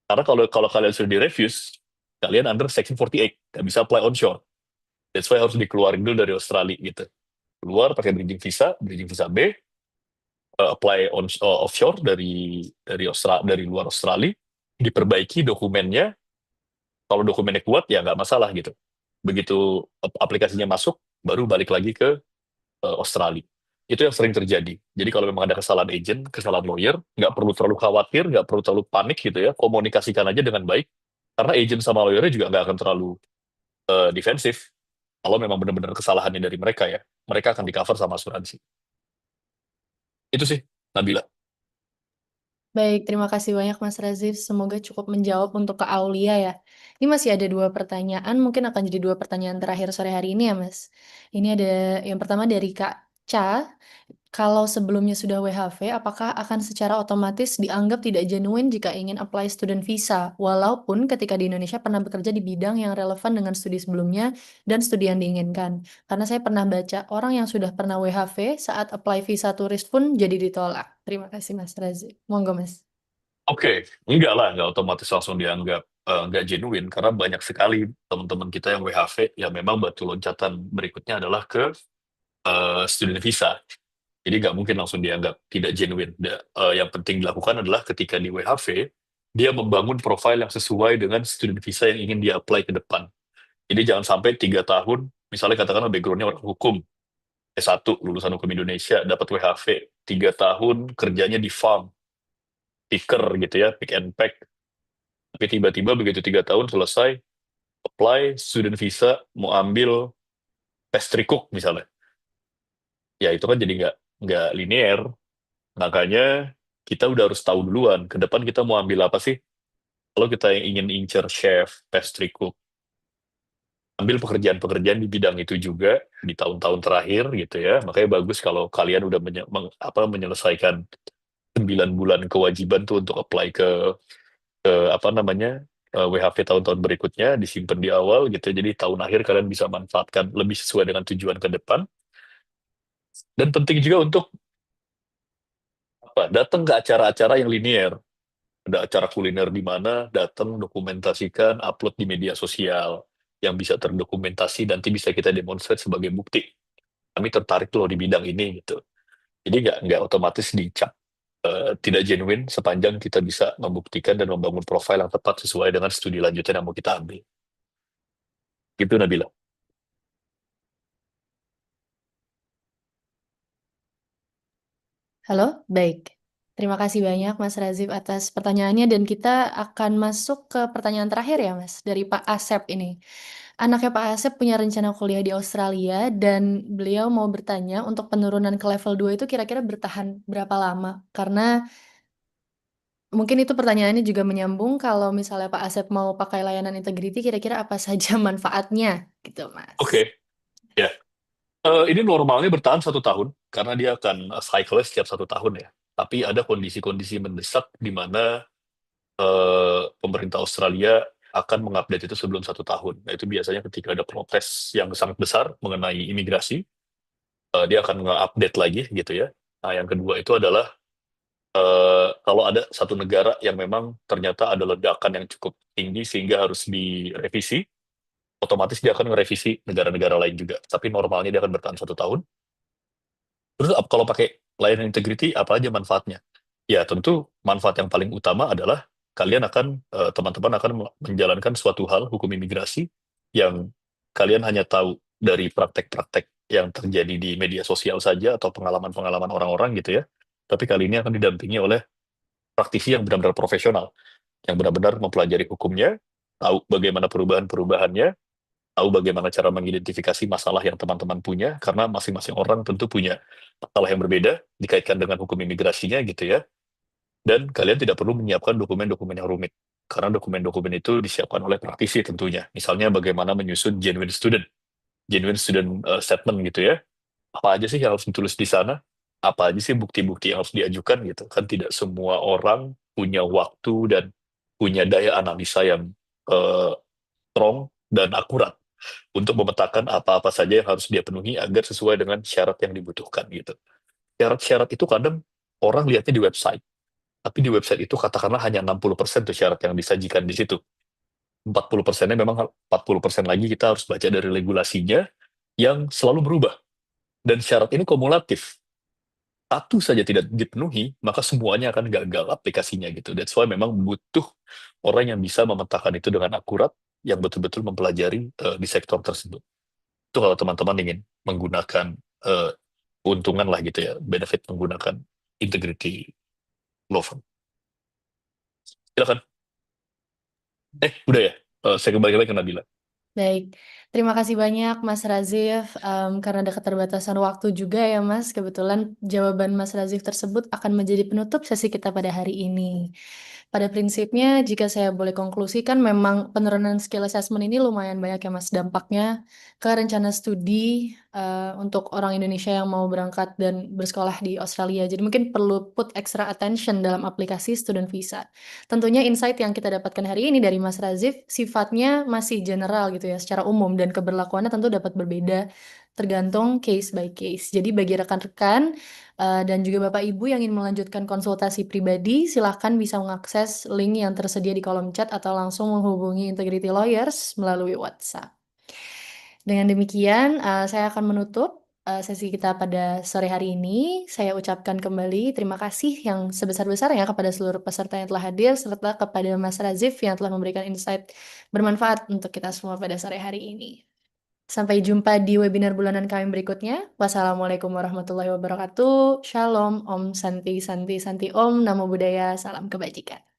Karena kalau kalau kalian sudah direfuse, kalian under Section 48, nggak bisa apply onshore. That's why harus dikeluarin dulu dari Australia gitu. Keluar pakai bridging visa B, apply offshore dari luar Australia, diperbaiki dokumennya. Kalau dokumennya kuat ya nggak masalah gitu. Begitu aplikasinya masuk, baru balik lagi ke Australia. Itu yang sering terjadi. Jadi kalau memang ada kesalahan agent, kesalahan lawyer, nggak perlu terlalu khawatir, nggak perlu terlalu panik gitu ya. Komunikasikan aja dengan baik. Karena agent sama lawyernya juga nggak akan terlalu defensif. Kalau memang benar-benar kesalahannya dari mereka ya, mereka akan di cover sama asuransi. Itu sih, Nabila. Baik, terima kasih banyak Mas Razif. Semoga cukup menjawab untuk ke Aulia ya. Ini masih ada dua pertanyaan, mungkin akan jadi dua pertanyaan terakhir sore hari ini ya Mas. Ini ada yang pertama dari Kak Ca. Kalau sebelumnya sudah WHV, apakah akan secara otomatis dianggap tidak genuine jika ingin apply student visa, walaupun ketika di Indonesia pernah bekerja di bidang yang relevan dengan studi sebelumnya dan studi yang diinginkan? Karena saya pernah baca orang yang sudah pernah WHV saat apply visa turis pun jadi ditolak. Terima kasih Mas Razi. Monggo Mas. Oke, enggak lah, enggak otomatis langsung dianggap enggak genuine, karena banyak sekali teman-teman kita yang WHV, ya memang batu loncatan berikutnya adalah ke student visa. Jadi nggak mungkin langsung dianggap tidak genuine. Yang penting dilakukan adalah ketika di WHV, dia membangun profil yang sesuai dengan student visa yang ingin dia apply ke depan. Jadi jangan sampai 3 tahun, misalnya katakanlah backgroundnya orang hukum, S1, lulusan hukum Indonesia, dapat WHV, 3 tahun kerjanya di farm, picker gitu ya, pick and pack. Tapi tiba-tiba begitu 3 tahun selesai, apply student visa, mau ambil pastry cook misalnya. Ya itu kan jadi nggak linear. Makanya kita udah harus tahu duluan, ke depan kita mau ambil apa sih? Kalau kita yang ingin incer chef, pastry cook, ambil pekerjaan-pekerjaan di bidang itu juga di tahun-tahun terakhir gitu ya. Makanya bagus kalau kalian udah menyelesaikan 9 bulan kewajiban tuh untuk apply ke apa namanya WHV tahun-tahun berikutnya, disimpan di awal gitu. Jadi tahun akhir kalian bisa manfaatkan lebih sesuai dengan tujuan ke depan. Dan penting juga untuk datang ke acara-acara yang linear. Ada acara kuliner di mana, datang, dokumentasikan, upload di media sosial yang bisa terdokumentasi, nanti bisa kita demonstrate sebagai bukti. Kami tertarik loh di bidang ini gitu. Jadi nggak otomatis dicap tidak genuine sepanjang kita bisa membuktikan dan membangun profil yang tepat sesuai dengan studi lanjutan yang mau kita ambil. Gitu Nabila. Halo, baik. Terima kasih banyak Mas Razif atas pertanyaannya dan kita akan masuk ke pertanyaan terakhir ya Mas dari Pak Asep ini. Anaknya Pak Asep punya rencana kuliah di Australia dan beliau mau bertanya untuk penurunan ke level 2 itu kira-kira bertahan berapa lama? Karena mungkin itu pertanyaannya juga menyambung kalau misalnya Pak Asep mau pakai layanan integrity kira-kira apa saja manfaatnya gitu Mas. Oke, ya. Ini normalnya bertahan 1 tahun, karena dia akan cycle setiap 1 tahun ya. Tapi ada kondisi-kondisi mendesak di mana pemerintah Australia akan mengupdate itu sebelum 1 tahun. Nah, itu biasanya ketika ada protes yang sangat besar mengenai imigrasi, dia akan nge-update lagi gitu ya. Nah, yang kedua itu adalah kalau ada satu negara yang memang ternyata ada ledakan yang cukup tinggi sehingga harus direvisi, otomatis dia akan ngerevisi negara-negara lain juga. Tapi normalnya dia akan bertahan 1 tahun. Terus kalau pakai layanan integrity, apa aja manfaatnya? Ya, tentu manfaat yang paling utama adalah kalian akan, teman-teman akan menjalankan suatu hal hukum imigrasi yang kalian hanya tahu dari praktek-praktek yang terjadi di media sosial saja atau pengalaman-pengalaman orang-orang gitu ya. Tapi kali ini akan didampingi oleh praktisi yang benar-benar profesional, yang benar-benar mempelajari hukumnya, tahu bagaimana perubahan-perubahannya, tahu bagaimana cara mengidentifikasi masalah yang teman-teman punya, karena masing-masing orang tentu punya masalah yang berbeda dikaitkan dengan hukum imigrasinya gitu ya. Dan kalian tidak perlu menyiapkan dokumen-dokumen yang rumit, karena dokumen-dokumen itu disiapkan oleh praktisi tentunya. Misalnya bagaimana menyusun genuine student statement gitu ya. Apa aja sih yang harus ditulis di sana? Apa aja sih bukti-bukti yang harus diajukan gitu. Kan tidak semua orang punya waktu dan punya daya analisa yang eh, strong dan akurat untuk memetakan apa-apa saja yang harus dia penuhi agar sesuai dengan syarat yang dibutuhkan gitu. Syarat-syarat itu kadang orang lihatnya di website, tapi di website itu katakanlah hanya 60% tuh syarat yang disajikan di situ. 40%-nya memang 40% lagi kita harus baca dari regulasinya yang selalu berubah. Dan syarat ini kumulatif. Satu saja tidak dipenuhi, maka semuanya akan gagal aplikasinya gitu. That's why memang butuh orang yang bisa memetakan itu dengan akurat, yang betul-betul mempelajari di sektor tersebut. Itu kalau teman-teman ingin menggunakan eh, keuntungan lah gitu ya, benefit menggunakan integrity law firm. Silakan. Udah ya? Saya kembali lagi ke Nabila. Baik, terima kasih banyak Mas Razif. Karena ada keterbatasan waktu juga ya Mas, kebetulan jawaban Mas Razif tersebut akan menjadi penutup sesi kita pada hari ini. Pada prinsipnya, jika saya boleh konklusikan, memang penurunan skill assessment ini lumayan banyak ya Mas dampaknya ke rencana studi untuk orang Indonesia yang mau berangkat dan bersekolah di Australia. Jadi mungkin perlu put extra attention dalam aplikasi student visa. Tentunya insight yang kita dapatkan hari ini dari Mas Razif sifatnya masih general gitu ya, secara umum dan keberlakuannya tentu dapat berbeda tergantung case by case. Jadi bagi rekan-rekan dan juga Bapak Ibu yang ingin melanjutkan konsultasi pribadi, silahkan bisa mengakses link yang tersedia di kolom chat atau langsung menghubungi Integrity Lawyers melalui WhatsApp. Dengan demikian, saya akan menutup sesi kita pada sore hari ini. Saya ucapkan kembali terima kasih yang sebesar-besarnya kepada seluruh peserta yang telah hadir, serta kepada Mas Razif yang telah memberikan insight bermanfaat untuk kita semua pada sore hari ini. Sampai jumpa di webinar bulanan kami berikutnya. Wassalamualaikum warahmatullahi wabarakatuh. Shalom, Om Santi Santi Santi Om, Namo Buddhaya, salam kebajikan.